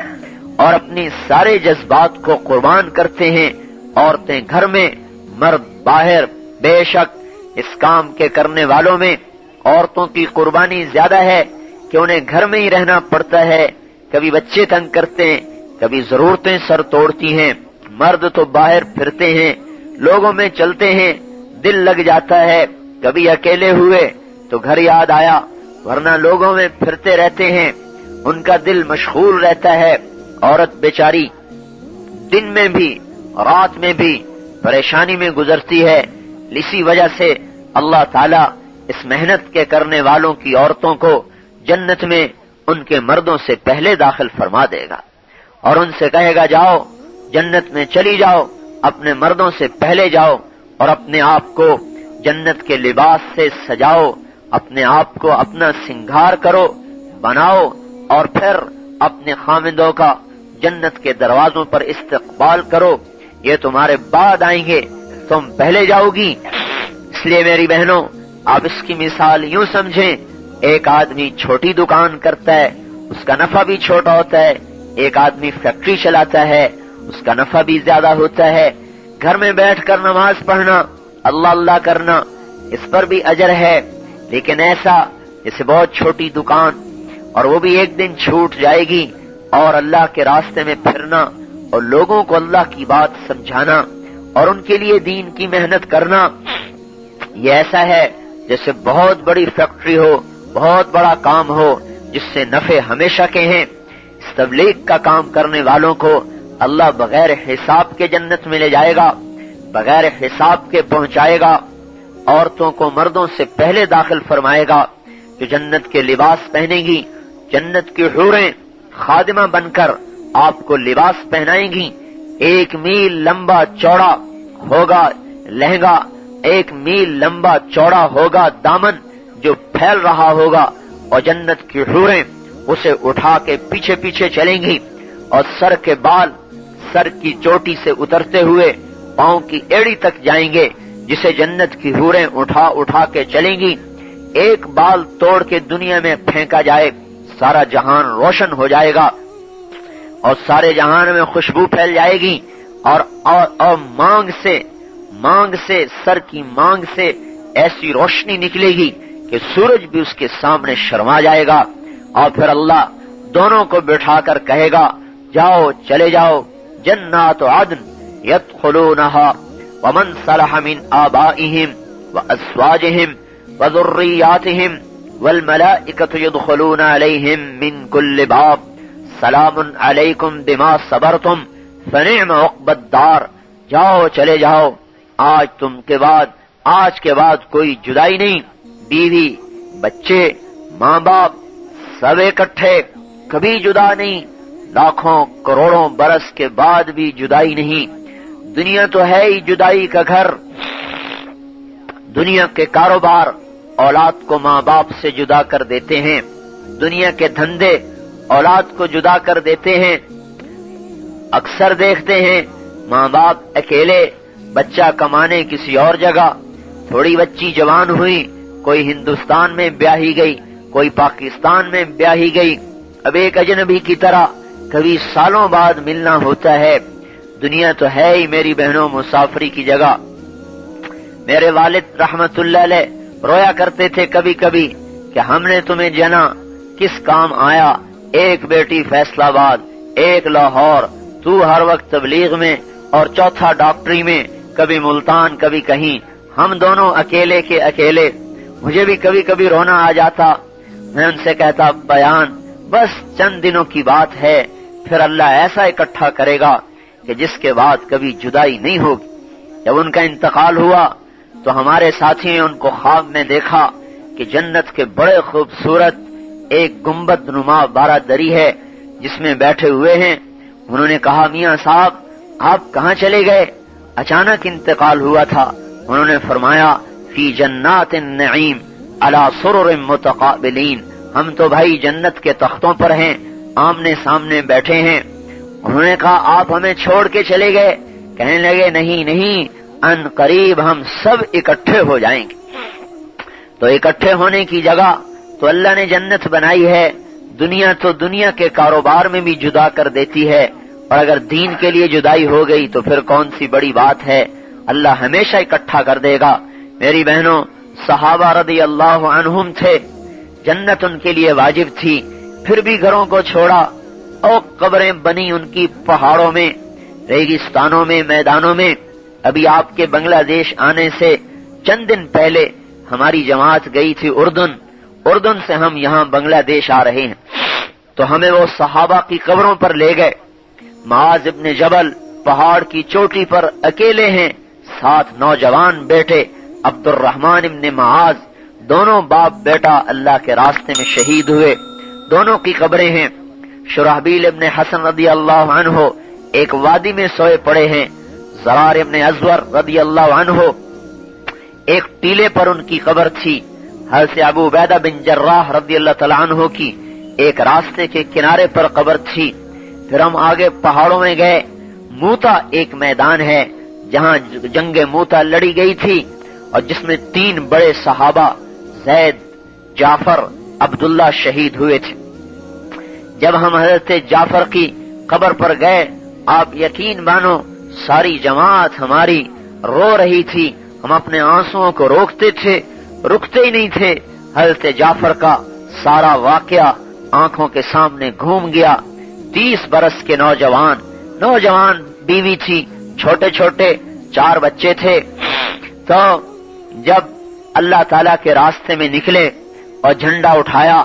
اور اپنی سارے جذبات کو قربان کرتے ہیں، عورتیں گھر میں، مرد باہر۔ بے شک اس کام کے کرنے والوں میں عورتوں کی قربانی زیادہ ہے کہ انہیں گھر میں ہی رہنا پڑتا ہے، کبھی بچے تنگ کرتے ہیں، کبھی ضرورتیں سر توڑتی ہیں۔ مرد تو باہر پھرتے ہیں، لوگوں میں چلتے ہیں، دل لگ جاتا ہے، کبھی اکیلے ہوئے تو گھر یاد آیا، ورنہ لوگوں میں پھرتے رہتے ہیں، ان کا دل مشغول رہتا ہے۔ عورت بیچاری دن میں بھی رات میں بھی پریشانی میں گزرتی ہے، اسی وجہ سے اللہ تعالی اس محنت کے کرنے والوں کی عورتوں کو جنت میں ان کے مردوں سے پہلے داخل فرما دے گا اور ان سے کہے گا جاؤ جنت میں چلی جاؤ، اپنے مردوں سے پہلے جاؤ اور اپنے آپ کو جنت کے لباس سے سجاؤ، اپنے آپ کو اپنا سنگھار کرو، بناؤ، اور پھر اپنے خامندوں کا جنت کے دروازوں پر استقبال کرو۔ یہ تمہارے بعد آئیں گے، تم پہلے جاؤ گی۔ اس لیے میری بہنوں، آپ اس کی مثال یوں سمجھیں، ایک آدمی چھوٹی دکان کرتا ہے، اس کا نفع بھی چھوٹا ہوتا ہے، ایک آدمی فیکٹری چلاتا ہے، اس کا نفع بھی زیادہ ہوتا ہے۔ گھر میں بیٹھ کر نماز پڑھنا، اللہ اللہ کرنا، اس پر بھی اجر ہے، لیکن ایسا جیسے بہت چھوٹی دکان، اور وہ بھی ایک دن چھوٹ جائے گی، اور اللہ کے راستے میں پھرنا اور لوگوں کو اللہ کی بات سمجھانا اور ان کے لیے دین کی محنت کرنا، یہ ایسا ہے جیسے بہت بڑی فیکٹری ہو، بہت بڑا کام ہو جس سے نفع ہمیشہ کے ہیں۔ اس تبلیغ کا کام کرنے والوں کو اللہ بغیر حساب کے جنت میں لے جائے گا، بغیر حساب کے پہنچائے گا، عورتوں کو مردوں سے پہلے داخل فرمائے گا، جو جنت کے لباس پہنے گی، جنت کی حوریں خادمہ بن کر آپ کو لباس پہنائیں گی۔ 1 میل لمبا چوڑا ہوگا لہنگا، 1 میل لمبا چوڑا ہوگا دامن جو پھیل رہا ہوگا، اور جنت کی حوریں اسے اٹھا کے پیچھے پیچھے چلیں گی، اور سر کے بال سر کی چوٹی سے اترتے ہوئے پاؤں کی ایڑی تک جائیں گے، جسے جنت کی حوریں اٹھا اٹھا کے چلیں گی۔ ایک بال توڑ کے دنیا میں پھینکا جائے، سارا جہان روشن ہو جائے گا اور سارے جہان میں خوشبو پھیل جائے گی، اور مانگ سے سر کی مانگ سے ایسی روشنی نکلے گی کہ سورج بھی اس کے سامنے شرما جائے گا، اور پھر اللہ دونوں کو بٹھا کر کہے گا جاؤ چلے جاؤ جنات عدن يدخلونها ومن صلح من آبائهم وأزواجهم وذرياتهم والملائكة يدخلون عليهم من كل باب سلام علیکم بما صبرتم فنعم عقبى الدار۔ جاؤ چلے جاؤ، آج کے بعد کوئی جدائی نہیں، بیوی بچے ماں باپ سب اکٹھے، کبھی جدا نہیں، لاکھوں کروڑوں برس کے بعد بھی جدائی نہیں۔ دنیا تو ہے ہی جدائی کا گھر، دنیا کے کاروبار اولاد کو ماں باپ سے جدا کر دیتے ہیں، دنیا کے دھندے اولاد کو جدا کر دیتے ہیں۔ اکثر دیکھتے ہیں ماں باپ اکیلے، بچہ کمانے کسی اور جگہ، تھوڑی بچی جوان ہوئی، کوئی ہندوستان میں بیاہی گئی، کوئی پاکستان میں بیاہی گئی، اب ایک اجنبی کی طرح کبھی سالوں بعد ملنا ہوتا ہے۔ دنیا تو ہے ہی میری بہنوں مسافری کی جگہ۔ میرے والد رحمت اللہ علیہ رویا کرتے تھے کبھی کبھی کہ ہم نے تمہیں جنا کس کام آیا، ایک بیٹی فیصل آباد، ایک لاہور، تو ہر وقت تبلیغ میں اور چوتھا ڈاکٹری میں، کبھی ملتان کبھی کہیں، ہم دونوں اکیلے کے اکیلے۔ مجھے بھی کبھی کبھی رونا آ جاتا، میں ان سے کہتا بیان بس چند دنوں کی بات ہے، پھر اللہ ایسا اکٹھا کرے گا کہ جس کے بعد کبھی جدائی نہیں ہوگی۔ جب ان کا انتقال ہوا تو ہمارے ساتھی نے ان کو خواب میں دیکھا کہ جنت کے بڑے خوبصورت ایک گنبد نما بارہ-دری ہے جس میں بیٹھے ہوئے ہیں۔ انہوں نے کہا میاں صاحب آپ کہاں چلے گئے؟ اچانک انتقال ہوا تھا۔ انہوں نے فرمایا فی جنات النعیم علی سرر متقابلین، ہم تو بھائی جنت کے تختوں پر ہیں، آمنے سامنے بیٹھے ہیں۔ انہوں نے کہا آپ ہمیں چھوڑ کے چلے گئے؟ کہنے لگے نہیں، ان قریب ہم سب اکٹھے ہو جائیں گے۔ تو اکٹھے ہونے کی جگہ تو اللہ نے جنت بنائی ہے۔ دنیا تو دنیا کے کاروبار میں بھی جدا کر دیتی ہے، اور اگر دین کے لیے جدائی ہو گئی تو پھر کون سی بڑی بات ہے، اللہ ہمیشہ اکٹھا کر دے گا۔ میری بہنوں، صحابہ رضی اللہ عنہم تھے، جنت ان کے لیے واجب تھی، پھر بھی گھروں کو چھوڑا اور قبریں بنی ان کی پہاڑوں میں، ریگستانوں میں، میدانوں میں۔ ابھی آپ کے بنگلہ دیش آنے سے چند دن پہلے ہماری جماعت گئی تھی اردن سے ہم یہاں بنگلہ دیش آ رہے ہیں، تو ہمیں وہ صحابہ کی قبروں پر لے گئے۔ معاذ ابن جبل پہاڑ کی چوٹی پر اکیلے ہیں، 7 نوجوان بیٹے عبد الرحمن ابن معاذ، دونوں باپ بیٹا اللہ کے راستے میں شہید ہوئے، دونوں کی قبریں ہیں۔ شرحبیل ابن حسن رضی اللہ عنہ ایک وادی میں سوئے پڑے ہیں۔ زرار ابن ازور رضی اللہ عنہ ایک ٹیلے پر ان کی قبر تھی۔ حضرت ابو عبیدہ بن جراح رضی اللہ تعالی عنہ کی ایک راستے کے کنارے پر قبر تھی۔ پھر ہم آگے پہاڑوں میں گئے۔ موتا ایک میدان ہے جہاں جنگ موتا لڑی گئی تھی، اور جس میں 3 بڑے صحابہ زید، جعفر، عبداللہ شہید ہوئے تھے۔ جب ہم حضرت جعفر کی قبر پر گئے، آپ یقین مانو ساری جماعت ہماری رو رہی تھی، ہم اپنے آنسوؤں کو رکتے ہی نہیں تھے۔ حضرت جعفر کا سارا واقعہ آنکھوں کے سامنے گھوم گیا۔ 30 برس کے نوجوان بیوی تھی، چھوٹے 4 بچے تھے۔ تو جب اللہ تعالی کے راستے میں نکلے اور جھنڈا اٹھایا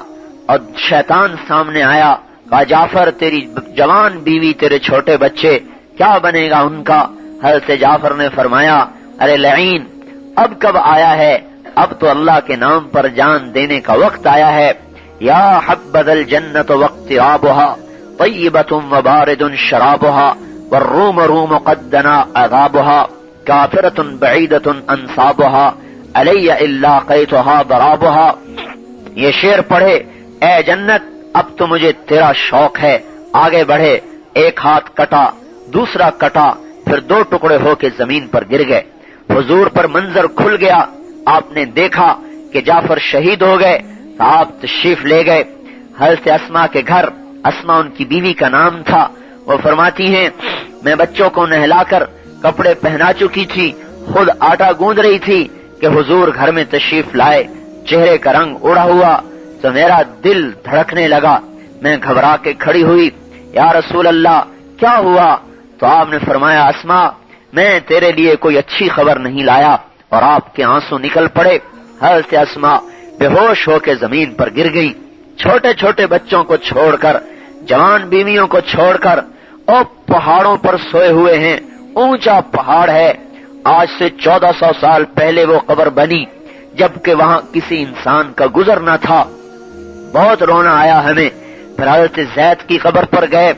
اور شیطان سامنے آیا، کہا جعفر تیری جوان بیوی، تیرے چھوٹے بچے، کیا بنے گا ان کا؟ حضرت جعفر نے فرمایا ارے لعین، اب کب آیا ہے؟ اب تو اللہ کے نام پر جان دینے کا وقت آیا ہے۔ یا حبذ الجنت واقترابها طیبۃ وبارد شرابها والروم قد دنا عذابها کافرۃ بعیدۃ انصابها علی الا قیتها ضرابها۔ یہ شعر پڑھے، اے جنت اب تو مجھے تیرا شوق ہے۔ آگے بڑھے، ایک ہاتھ کٹا، دوسرا کٹا، پھر 2 ٹکڑے ہو کے زمین پر گر گئے۔ حضور پر منظر کھل گیا، آپ نے دیکھا کہ جعفر شہید ہو گئے، تو آپ تشریف لے گئے حضرت اسما کے گھر۔ اسما ان کی بیوی کا نام تھا۔ وہ فرماتی ہیں میں بچوں کو نہلا کر کپڑے پہنا چکی تھی، خود آٹا گوندھ رہی تھی کہ حضور گھر میں تشریف لائے، چہرے کا رنگ اڑا ہوا، تو میرا دل دھڑکنے لگا۔ میں گھبرا کے کھڑی ہوئی، یا رسول اللہ کیا ہوا؟ تو آپ نے فرمایا اسما میں تیرے لیے کوئی اچھی خبر نہیں لایا، اور آپ کے آنسو نکل پڑے۔ حضرت اسما بے ہوش ہو کے زمین پر گر گئی۔ چھوٹے بچوں کو چھوڑ کر، جوان بیویوں کو چھوڑ کر، اور پہاڑوں پر سوئے ہوئے ہیں۔ اونچا پہاڑ ہے، آج سے 1400 سال پہلے وہ قبر بنی جبکہ وہاں کسی انسان کا گزر نہ تھا۔ بہت رونا آیا ہمیں۔ پھر حضرت زید کی قبر پر گئے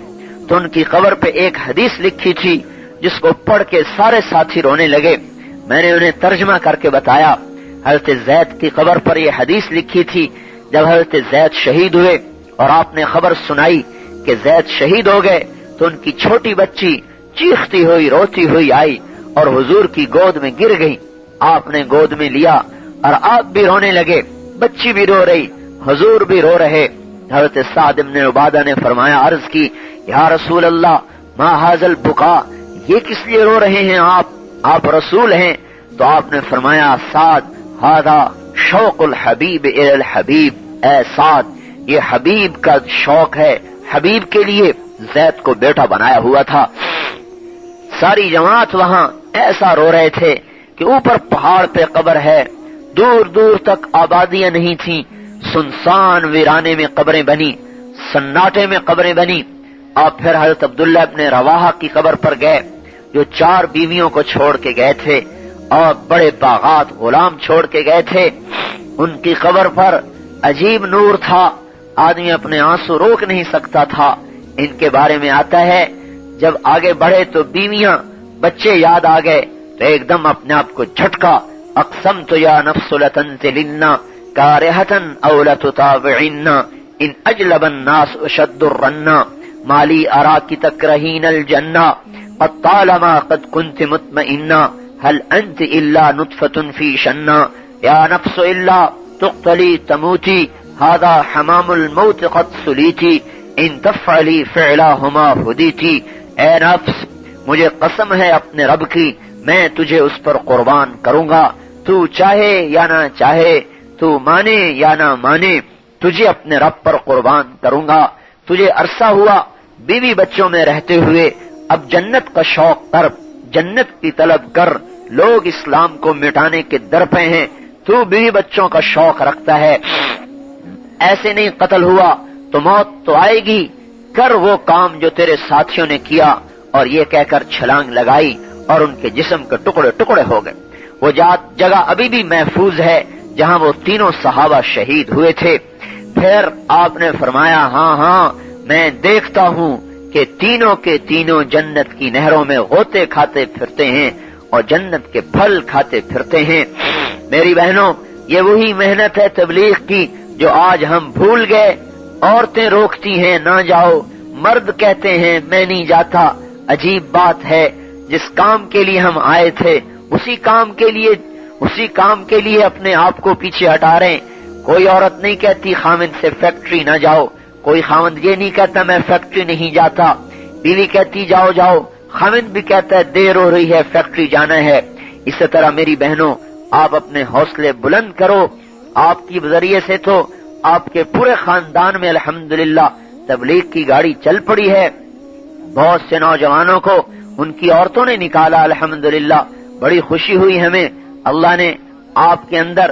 تو ان کی قبر پہ ایک حدیث لکھی تھی جس کو پڑھ کے سارے ساتھی رونے لگے۔ میں نے انہیں ترجمہ کر کے بتایا، حضرت زید کی قبر پر یہ حدیث لکھی تھی جب حضرت زید شہید ہوئے اور آپ نے خبر سنائی کہ زید شہید ہو گئے، تو ان کی چھوٹی بچی چیختی ہوئی روتی ہوئی آئی اور حضور کی گود میں گر گئی۔ آپ نے گود میں لیا اور آپ بھی رونے لگے، بچی بھی رو رہی، حضور بھی رو رہے۔ حضرت سعد بن عبادہ نے فرمایا، عرض کی یا رسول اللہ ما ھذا البکا، یہ کس لیے رو رہے ہیں آپ رسول ہیں؟ تو آپ نے فرمایا سعد ھذا شوق الحبیب الی الحبیب، اے سعد یہ حبیب کا شوق ہے، حبیب کے لیے زید کو بیٹا بنایا ہوا تھا۔ ساری جماعت وہاں ایسا رو رہے تھے کہ اوپر پہاڑ پہ قبر ہے، دور دور تک آبادیاں نہیں تھیں، سنسان ویرانے میں قبریں بنی، سناٹے میں قبریں بنی۔ آپ پھر حضرت عبداللہ ابن رواحہ کی قبر پر گئے جو 4 بیویوں کو چھوڑ کے گئے تھے اور بڑے باغات غلام چھوڑ کے گئے تھے۔ ان کی قبر پر عجیب نور تھا، آدمی اپنے آنسو روک نہیں سکتا تھا۔ ان کے بارے میں آتا ہے جب آگے بڑھے تو بیویاں بچے یاد آ گئے تو ایک دم اپنے آپ کو جھٹکا، اقسمت یا نفس لتنزلن کارہتن او لتطاوعن ان اجلب الناس اشد الرنا مالی اراکی تکرہین الجنہ قد طالما قد كنت مطمئنا هل انت الا نطفة في شنا یا نفس الا تقتلی تموتی هذا حمام الموت قد سلیتی ان تفعلی فعلاہما ہدیتی۔ اے نفس، مجھے قسم ہے اپنے رب کی، میں تجھے اس پر قربان کروں گا، تو چاہے یا نہ چاہے، تو مانے یا نہ مانے، تجھے اپنے رب پر قربان کروں گا۔ تجھے عرصہ ہوا بیوی بچوں میں رہتے ہوئے، اب جنت کا شوق کر، جنت کی طلب کر۔ لوگ اسلام کو مٹانے کے در پہ ہیں، تو بیوی بچوں کا شوق رکھتا ہے۔ ایسے نہیں قتل ہوا تو موت تو آئے گی، کر وہ کام جو تیرے ساتھیوں نے کیا، اور یہ کہہ کر چھلانگ لگائی اور ان کے جسم کے ٹکڑے ٹکڑے ہو گئے۔ وہ جگہ ابھی بھی محفوظ ہے جہاں وہ تینوں صحابہ شہید ہوئے تھے۔ پھر آپ نے فرمایا ہاں ہاں میں دیکھتا ہوں کہ تینوں کے تینوں جنت کی نہروں میں غوطے کھاتے پھرتے ہیں اور جنت کے پھل کھاتے پھرتے ہیں۔ میری بہنوں، یہ وہی محنت ہے تبلیغ کی جو آج ہم بھول گئے۔ عورتیں روکتی ہیں نہ جاؤ، مرد کہتے ہیں میں نہیں جاتا۔ عجیب بات ہے، جس کام کے لیے ہم آئے تھے اسی کام کے لیے اپنے آپ کو پیچھے ہٹا رہے ہیں۔ کوئی عورت نہیں کہتی خاوند سے فیکٹری نہ جاؤ، کوئی خاوند یہ نہیں کہتا میں فیکٹری نہیں جاتا، بیوی کہتی جاؤ جاؤ، خاوند بھی کہتا ہے دیر ہو رہی ہے فیکٹری جانا ہے۔ اسی طرح میری بہنوں، آپ اپنے حوصلے بلند کرو۔ آپ کی ذریعے سے تو آپ کے پورے خاندان میں الحمدللہ تبلیغ کی گاڑی چل پڑی ہے۔ بہت سے نوجوانوں کو ان کی عورتوں نے نکالا الحمدللہ، بڑی خوشی ہوئی ہمیں۔ اللہ نے آپ کے اندر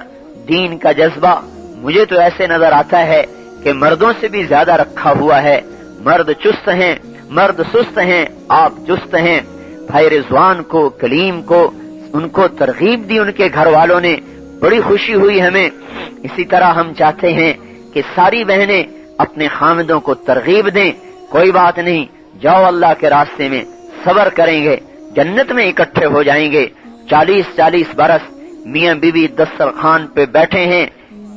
دین کا جذبہ، مجھے تو ایسے نظر آتا ہے کہ مردوں سے بھی زیادہ رکھا ہوا ہے۔ مرد چست ہیں، مرد سست ہیں، آپ چست ہیں۔ بھائی رضوان کو، کلیم کو، ان کو ترغیب دی ان کے گھر والوں نے، بڑی خوشی ہوئی ہمیں۔ اسی طرح ہم چاہتے ہیں کہ ساری بہنیں اپنے خامدوں کو ترغیب دیں، کوئی بات نہیں، جاؤ اللہ کے راستے میں، صبر کریں گے، جنت میں اکٹھے ہو جائیں گے۔ 40 برس میاں بیوی دسترخوان پہ بیٹھے ہیں،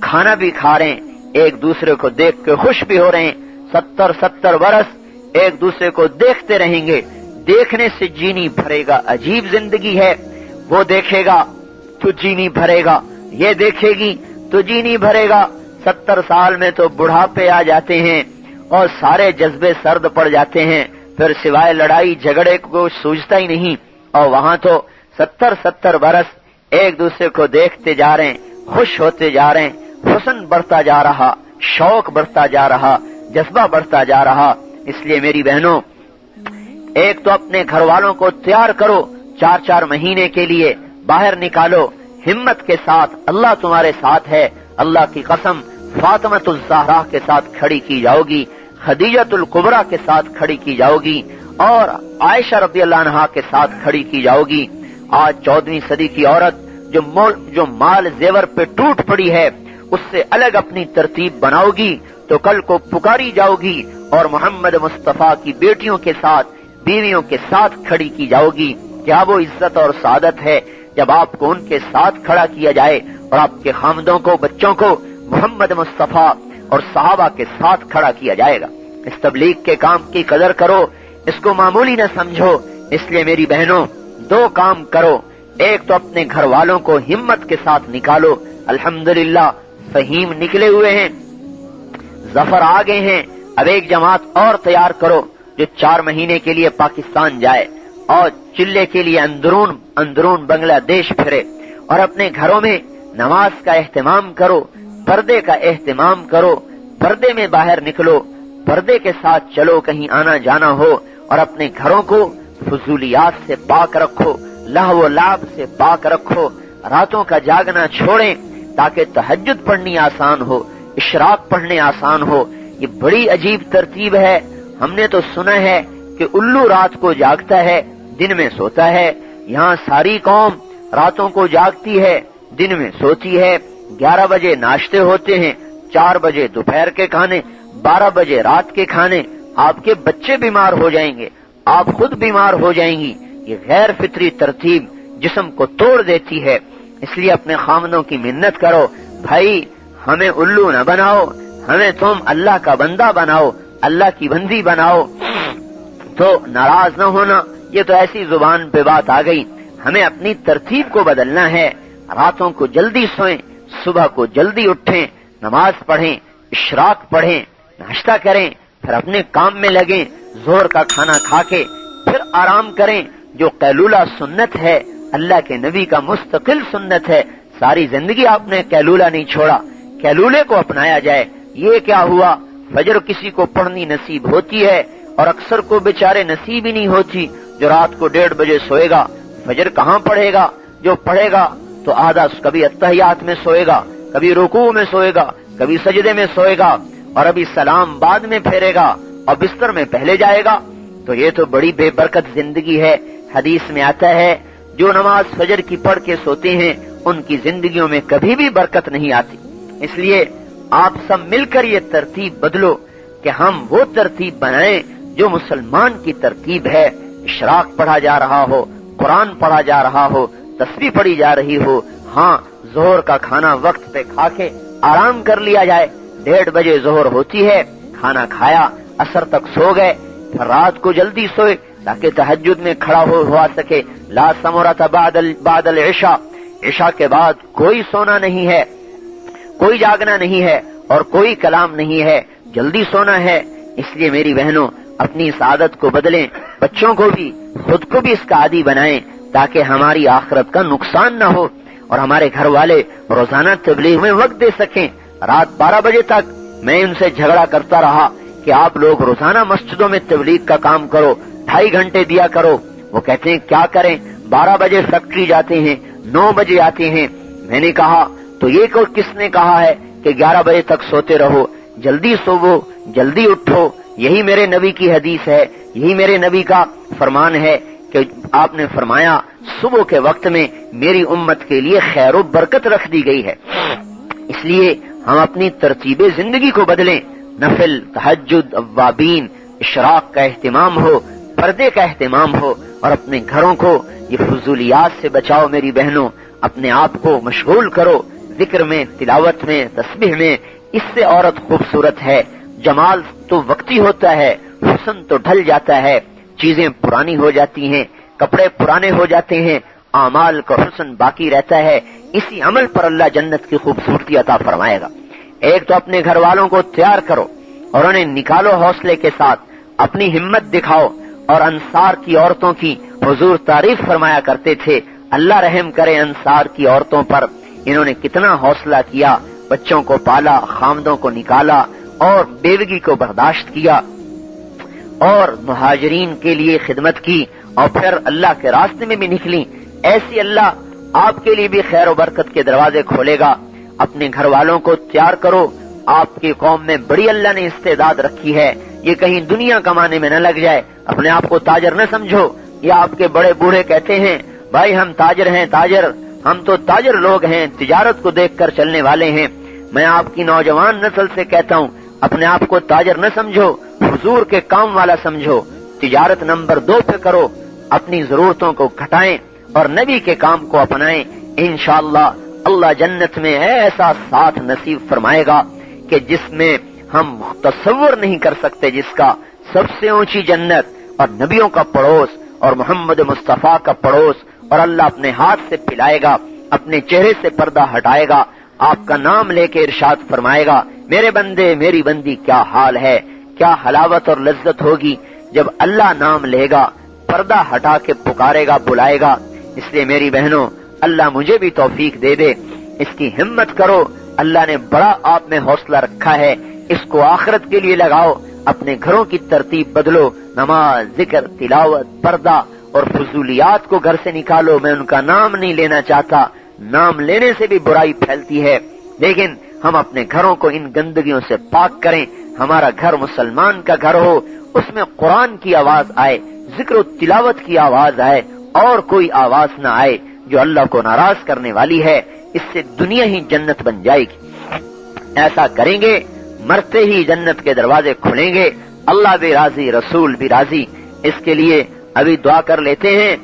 کھانا بھی کھا رہے ہیں، ایک دوسرے کو دیکھ کے خوش بھی ہو رہے ہیں۔ 70 برس ایک دوسرے کو دیکھتے رہیں گے، دیکھنے سے جی نہیں بھرے گا، عجیب زندگی ہے۔ وہ دیکھے گا تو جی نہیں بھرے گا، یہ دیکھے گی تو جی نہیں بھرے گا۔ 70 سال میں تو بڑھاپے آ جاتے ہیں اور سارے جذبے سرد پڑ جاتے ہیں، پھر سوائے لڑائی جھگڑے کو سوجھتا ہی نہیں۔ اور وہاں تو 70 برس ایک دوسرے کو دیکھتے جا رہے ہیں، خوش ہوتے جا رہے ہیں، حسن بڑھتا جا رہا، شوق بڑھتا جا رہا، جذبہ بڑھتا جا رہا۔ اس لیے میری بہنوں، ایک تو اپنے گھر والوں کو تیار کرو، 4 مہینے کے لیے باہر نکالو ہمت کے ساتھ، اللہ تمہارے ساتھ ہے۔ اللہ کی قسم، فاطمۃ الزہرا کے ساتھ کھڑی کی جاؤ گی، خدیجۃ الکبریٰ کے ساتھ کھڑی کی جاؤ گی، اور عائشہ رضی اللہ عنہا کے ساتھ کھڑی کی جاؤ گی۔ آج 14ویں صدی کی عورت جو مال زیور پہ ٹوٹ پڑی ہے، اس سے الگ اپنی ترتیب بناؤ گی تو کل کو پکاری جاؤ گی اور محمد مصطفیٰ کی بیٹیوں کے ساتھ، بیویوں کے ساتھ کھڑی کی جاؤ گی۔ کیا وہ عزت اور سعادت ہے جب آپ کو ان کے ساتھ کھڑا کیا جائے اور آپ کے خامدوں کو، بچوں کو محمد مصطفیٰ اور صحابہ کے ساتھ کھڑا کیا جائے گا۔ اس تبلیغ کے کام کی قدر کرو، اس کو معمولی نہ سمجھو۔ اس لیے میری بہنوں، 2 کام کرو، ایک تو اپنے گھر والوں کو ہمت کے ساتھ نکالو، الحمدللہ فہیم نکلے ہوئے ہیں، ظفر آ گئے ہیں، اب ایک جماعت اور تیار کرو جو 4 مہینے کے لیے پاکستان جائے اور چلے کے لیے اندرون بنگلہ دیش پھرے، اور اپنے گھروں میں نماز کا اہتمام کرو، پردے کا اہتمام کرو، پردے میں باہر نکلو، پردے کے ساتھ چلو کہیں آنا جانا ہو، اور اپنے گھروں کو فضولیات سے پاک رکھو، لہو و لعب سے پاک رکھو، راتوں کا جاگنا چھوڑیں تاکہ تہجد پڑھنی آسان ہو، اشراق پڑھنے آسان ہو۔ یہ بڑی عجیب ترتیب ہے۔ ہم نے تو سنا ہے کہ الو رات کو جاگتا ہے، دن میں سوتا ہے، یہاں ساری قوم راتوں کو جاگتی ہے، دن میں سوتی ہے۔ 11 بجے ناشتے ہوتے ہیں، 4 بجے دوپہر کے کھانے، 12 بجے رات کے کھانے، آپ کے بچے بیمار ہو جائیں گے، آپ خود بیمار ہو جائیں گی۔ یہ غیر فطری ترتیب جسم کو توڑ دیتی ہے۔ اس لیے اپنے خامدوں کی منت کرو، بھائی ہمیں الو نہ بناؤ، ہمیں تم اللہ کا بندہ بناؤ، اللہ کی بندی بناؤ۔ تو ناراض نہ ہونا، یہ تو ایسی زبان پہ بات آ گئی۔ ہمیں اپنی ترتیب کو بدلنا ہے۔ راتوں کو جلدی سوئیں، صبح کو جلدی اٹھیں، نماز پڑھیں، اشراق پڑھیں، ناشتہ کریں، پھر اپنے کام میں لگیں، ظہر کا کھانا کھا کے پھر آرام کریں۔ جو قیلولہ سنت ہے، اللہ کے نبی کا مستقل سنت ہے، ساری زندگی آپ نے قیلولہ نہیں چھوڑا، قیلولے کو اپنایا جائے۔ یہ کیا ہوا، فجر کسی کو پڑھنی نصیب ہوتی ہے اور اکثر کو بیچارے نصیب ہی نہیں ہوتی۔ جو رات کو 1:30 بجے سوئے گا فجر کہاں پڑھے گا؟ جو پڑھے گا تو آدھا کبھی اتحیات میں سوئے گا، کبھی رکوع میں سوئے گا، کبھی سجدے میں سوئے گا، اور ابھی سلام بعد میں پھیرے گا اور بستر میں پہلے جائے گا۔ تو یہ تو بڑی بے برکت زندگی ہے۔ حدیث میں آتا ہے جو نماز فجر کی پڑھ کے سوتے ہیں ان کی زندگیوں میں کبھی بھی برکت نہیں آتی۔ اس لیے آپ سب مل کر یہ ترتیب بدلو کہ ہم وہ ترتیب بنائیں جو مسلمان کی ترتیب ہے۔ اشراق پڑھا جا رہا ہو، قرآن پڑھا جا رہا ہو، تسبیح پڑھی جا رہی ہو، ہاں ظہر کا کھانا وقت پہ کھا کے آرام کر لیا جائے۔ 1:30 بجے ظہر ہوتی ہے، کھانا کھایا، عصر تک سو گئے، پھر رات کو جلدی سوئے تاکہ تہجد میں کھڑا ہوا سکے۔ لا ثمرۃ بعد العشاء، عشاء کے بعد کوئی سونا نہیں ہے، کوئی جاگنا نہیں ہے اور کوئی کلام نہیں ہے، جلدی سونا ہے۔ اس لیے میری بہنوں اپنی اس عادت کو بدلیں، بچوں کو بھی خود کو بھی اس کا عادی بنائیں تاکہ ہماری آخرت کا نقصان نہ ہو اور ہمارے گھر والے روزانہ تبلیغ میں وقت دے سکیں۔ رات 12 بجے تک میں ان سے جھگڑا کرتا رہا کہ آپ لوگ روزانہ مسجدوں میں تبلیغ کا کام کرو، 2.5 گھنٹے دیا کرو۔ وہ کہتے ہیں کیا کریں، 12 بجے فیکٹری جاتے ہیں، 9 بجے آتے ہیں۔ میں نے کہا تو یہ کس نے کہا ہے کہ 11 بجے تک سوتے رہو؟ جلدی سوو، جلدی اٹھو، یہی میرے نبی کی حدیث ہے، یہی میرے نبی کا فرمان ہے کہ آپ نے فرمایا صبح کے وقت میں میری امت کے لیے خیر و برکت رکھ دی گئی ہے۔ اس لیے ہم اپنی ترتیب زندگی کو بدلیں، نفل، تہجد، اوابین، اشراق کا اہتمام ہو، پردے کا اہتمام ہو، اور اپنے گھروں کو یہ فضولیات سے بچاؤ۔ میری بہنوں اپنے آپ کو مشغول کرو ذکر میں، تلاوت میں، تسبیح میں۔ اس سے عورت خوبصورت ہے۔ جمال تو وقتی ہوتا ہے، حسن تو ڈھل جاتا ہے، چیزیں پرانی ہو جاتی ہیں، کپڑے پرانے ہو جاتے ہیں، اعمال کا حسن باقی رہتا ہے۔ اسی عمل پر اللہ جنت کی خوبصورتی عطا فرمائے گا۔ ایک تو اپنے گھر والوں کو تیار کرو اور انہیں نکالو حوصلے کے ساتھ، اپنی ہمت دکھاؤ۔ اور انصار کی عورتوں کی حضور تعریف فرمایا کرتے تھے، اللہ رحم کرے انصار کی عورتوں پر، انہوں نے کتنا حوصلہ کیا، بچوں کو پالا، خامدوں کو نکالا اور بیوگی کو برداشت کیا اور مہاجرین کے لیے خدمت کی اور پھر اللہ کے راستے میں بھی نکلی۔ ایسی اللہ آپ کے لیے بھی خیر و برکت کے دروازے کھولے گا۔ اپنے گھر والوں کو تیار کرو۔ آپ کی قوم میں بڑی اللہ نے استعداد رکھی ہے، یہ کہیں دنیا کمانے میں نہ لگ جائے۔ اپنے آپ کو تاجر نہ سمجھو۔ یہ آپ کے بڑے بوڑھے کہتے ہیں بھائی ہم تاجر ہیں، تاجر، ہم تو تاجر لوگ ہیں، تجارت کو دیکھ کر چلنے والے ہیں۔ میں آپ کی نوجوان نسل سے کہتا ہوں اپنے آپ کو تاجر نہ سمجھو، حضور کے کام والا سمجھو۔ تجارت نمبر 2 پہ کرو، اپنی ضرورتوں کو گھٹائیں اور نبی کے کام کو اپنائیں۔ انشاءاللہ اللہ جنت میں ایسا ساتھ نصیب فرمائے گا کہ جس میں ہم تصور نہیں کر سکتے، جس کا سب سے اونچی جنت اور نبیوں کا پڑوس اور محمد مصطفیٰ کا پڑوس، اور اللہ اپنے ہاتھ سے پلائے گا، اپنے چہرے سے پردہ ہٹائے گا، آپ کا نام لے کے ارشاد فرمائے گا میرے بندے میری بندی کیا حال ہے، کیا حلاوت اور لذت ہوگی جب اللہ نام لے گا، پردہ ہٹا کے پکارے گا، بلائے گا۔ اس لیے میری بہنوں اللہ مجھے بھی توفیق دے دے، اس کی ہمت کرو۔ اللہ نے بڑا آپ میں حوصلہ رکھا ہے، اس کو آخرت کے لیے لگاؤ۔ اپنے گھروں کی ترتیب بدلو، نماز، ذکر، تلاوت، پردہ اور فضولیات کو گھر سے نکالو۔ میں ان کا نام نہیں لینا چاہتا، نام لینے سے بھی برائی پھیلتی ہے، لیکن ہم اپنے گھروں کو ان گندگیوں سے پاک کریں۔ ہمارا گھر مسلمان کا گھر ہو، اس میں قرآن کی آواز آئے، ذکر و تلاوت کی آواز آئے، اور کوئی آواز نہ آئے جو اللہ کو ناراض کرنے والی ہے۔ اس سے دنیا ہی جنت بن جائے گی. ایسا کریں گے مرتے ہی جنت کے دروازے کھلیں گے. اللہ بھی راضی, رسول بھی راضی. اس کے لیے ابھی دعا کر لیتے ہیں.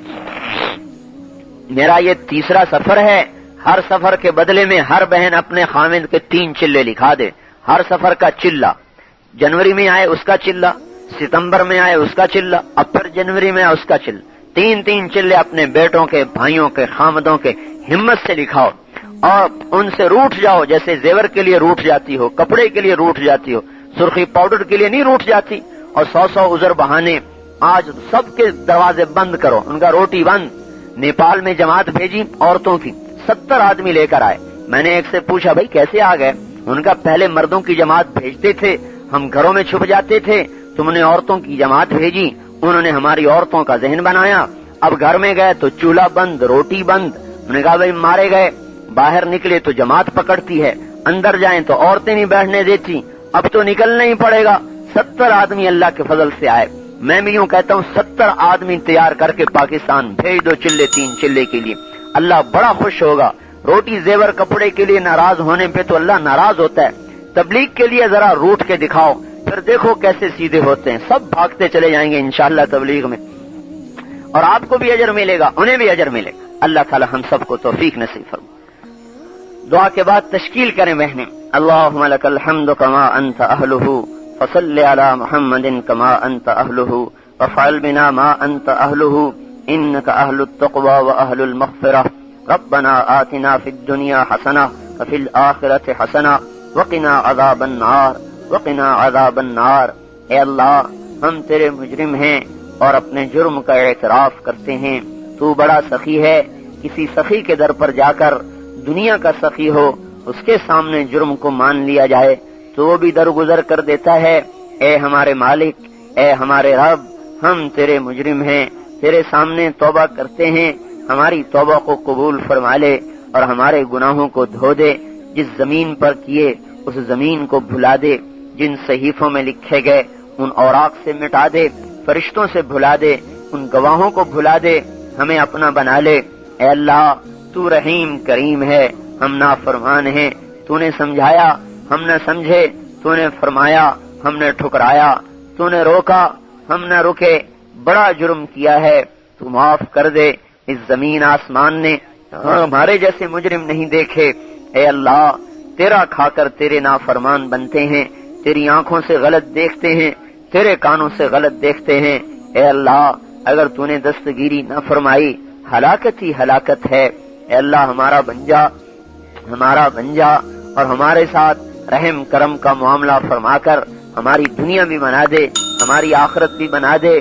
میرا یہ تیسرا سفر ہے. ہر سفر کے بدلے میں ہر بہن اپنے خامند کے 3 چلے لکھا دے. ہر سفر کا چلہ, جنوری میں آئے اس کا چلہ, ستمبر میں آئے اس کا چلہ, اب پھر جنوری میں آئے اس کا چلہ. 3 چلے اپنے بیٹوں کے, بھائیوں کے, خامدوں کے ہمت سے لکھاؤ اور ان سے روٹھ جاؤ جیسے زیور کے لیے روٹھ جاتی ہو, کپڑے کے لیے روٹھ جاتی ہو, سرخی پاؤڈر کے لیے نہیں روٹھ جاتی. اور 100 عذر بہانے. آج سب کے دروازے بند کرو, ان کا روٹی بند. نیپال میں جماعت بھیجی عورتوں کی, 70 آدمی لے کر آئے. میں نے ایک سے پوچھا بھائی کیسے آ گئے؟ ان کا پہلے مردوں کی جماعت بھیجتے تھے, ہم گھروں میں چھپ جاتے تھے, تم نے عورتوں کی جماعت بھیجی, انہوں نے ہماری عورتوں کا ذہن بنایا. اب گھر میں گئے تو چولہا بند, روٹی بند. انہوں نے کہا بھائی مارے گئے, باہر نکلے تو جماعت پکڑتی ہے, اندر جائیں تو عورتیں نہیں بیٹھنے دیتی, اب تو نکلنا ہی پڑے گا. 70 آدمی اللہ کے فضل سے آئے. میں بھی یوں کہتا ہوں 70 آدمی تیار کر کے پاکستان بھیج دو 3 چلے کے لیے, اللہ بڑا خوش ہوگا. روٹی زیور کپڑے کے لیے ناراض ہونے پہ تو اللہ ناراض ہوتا ہے. تبلیغ کے لیے ذرا روٹ کے دکھاؤ, پھر دیکھو کیسے سیدھے ہوتے ہیں. سب بھاگتے چلے جائیں گے انشاءاللہ تبلیغ میں, اور آپ کو بھی اجر ملے گا, انہیں بھی اجر ملے گا. اللہ تعالی ہم سب کو توفیق نصیب فرمائے. دعا کے بعد تشکیل کریں بہنیں. اللہم لک الحمد کما انت اہلہ فصل علی محمد کما انت اہلہ وفعل بنا ما انت اہلہ انک اہل التقوی واہل المغفرہ. ربنا آتنا فی الدنیا حسنہ وفی الآخرۃ حسنہ وقنا عذاب النار وقنا عذاب النار. اے اللہ ہم تیرے مجرم ہیں اور اپنے جرم کا اعتراف کرتے ہیں. تو بڑا سخی ہے. کسی سخی کے در پر جا کر دنیا کا سخی ہو, اس کے سامنے جرم کو مان لیا جائے تو وہ بھی درگزر کر دیتا ہے. اے ہمارے مالک, اے ہمارے رب, ہم تیرے مجرم ہیں, تیرے سامنے توبہ کرتے ہیں. ہماری توبہ کو قبول فرما لے اور ہمارے گناہوں کو دھو دے. جس زمین پر کیے اس زمین کو بھلا دے. جن صحیفوں میں لکھے گئے ان اوراق سے مٹا دے, فرشتوں سے بھلا دے, ان گواہوں کو بھلا دے, ہمیں اپنا بنا لے. اے اللہ تو رحیم کریم ہے, ہم نافرمان ہیں. تو نے سمجھایا ہم نہ سمجھے, تو نے فرمایا ہم نے ٹھکرایا, تو نے روکا ہم نہ رکے. بڑا جرم کیا ہے, تو معاف کر دے. اس زمین آسمان نے ہمارے جیسے مجرم نہیں دیکھے. اے اللہ تیرا کھا کر تیرے نافرمان بنتے ہیں, تیری آنکھوں سے غلط دیکھتے ہیں, تیرے کانوں سے غلط دیکھتے ہیں. اے اللہ اگر تو نے دستگیری نہ فرمائی ہلاکت ہی ہلاکت ہے. اے اللہ ہمارا بن جا اور ہمارے ساتھ رحم کرم کا معاملہ فرما کر ہماری دنیا بھی بنا دے, ہماری آخرت بھی بنا دے.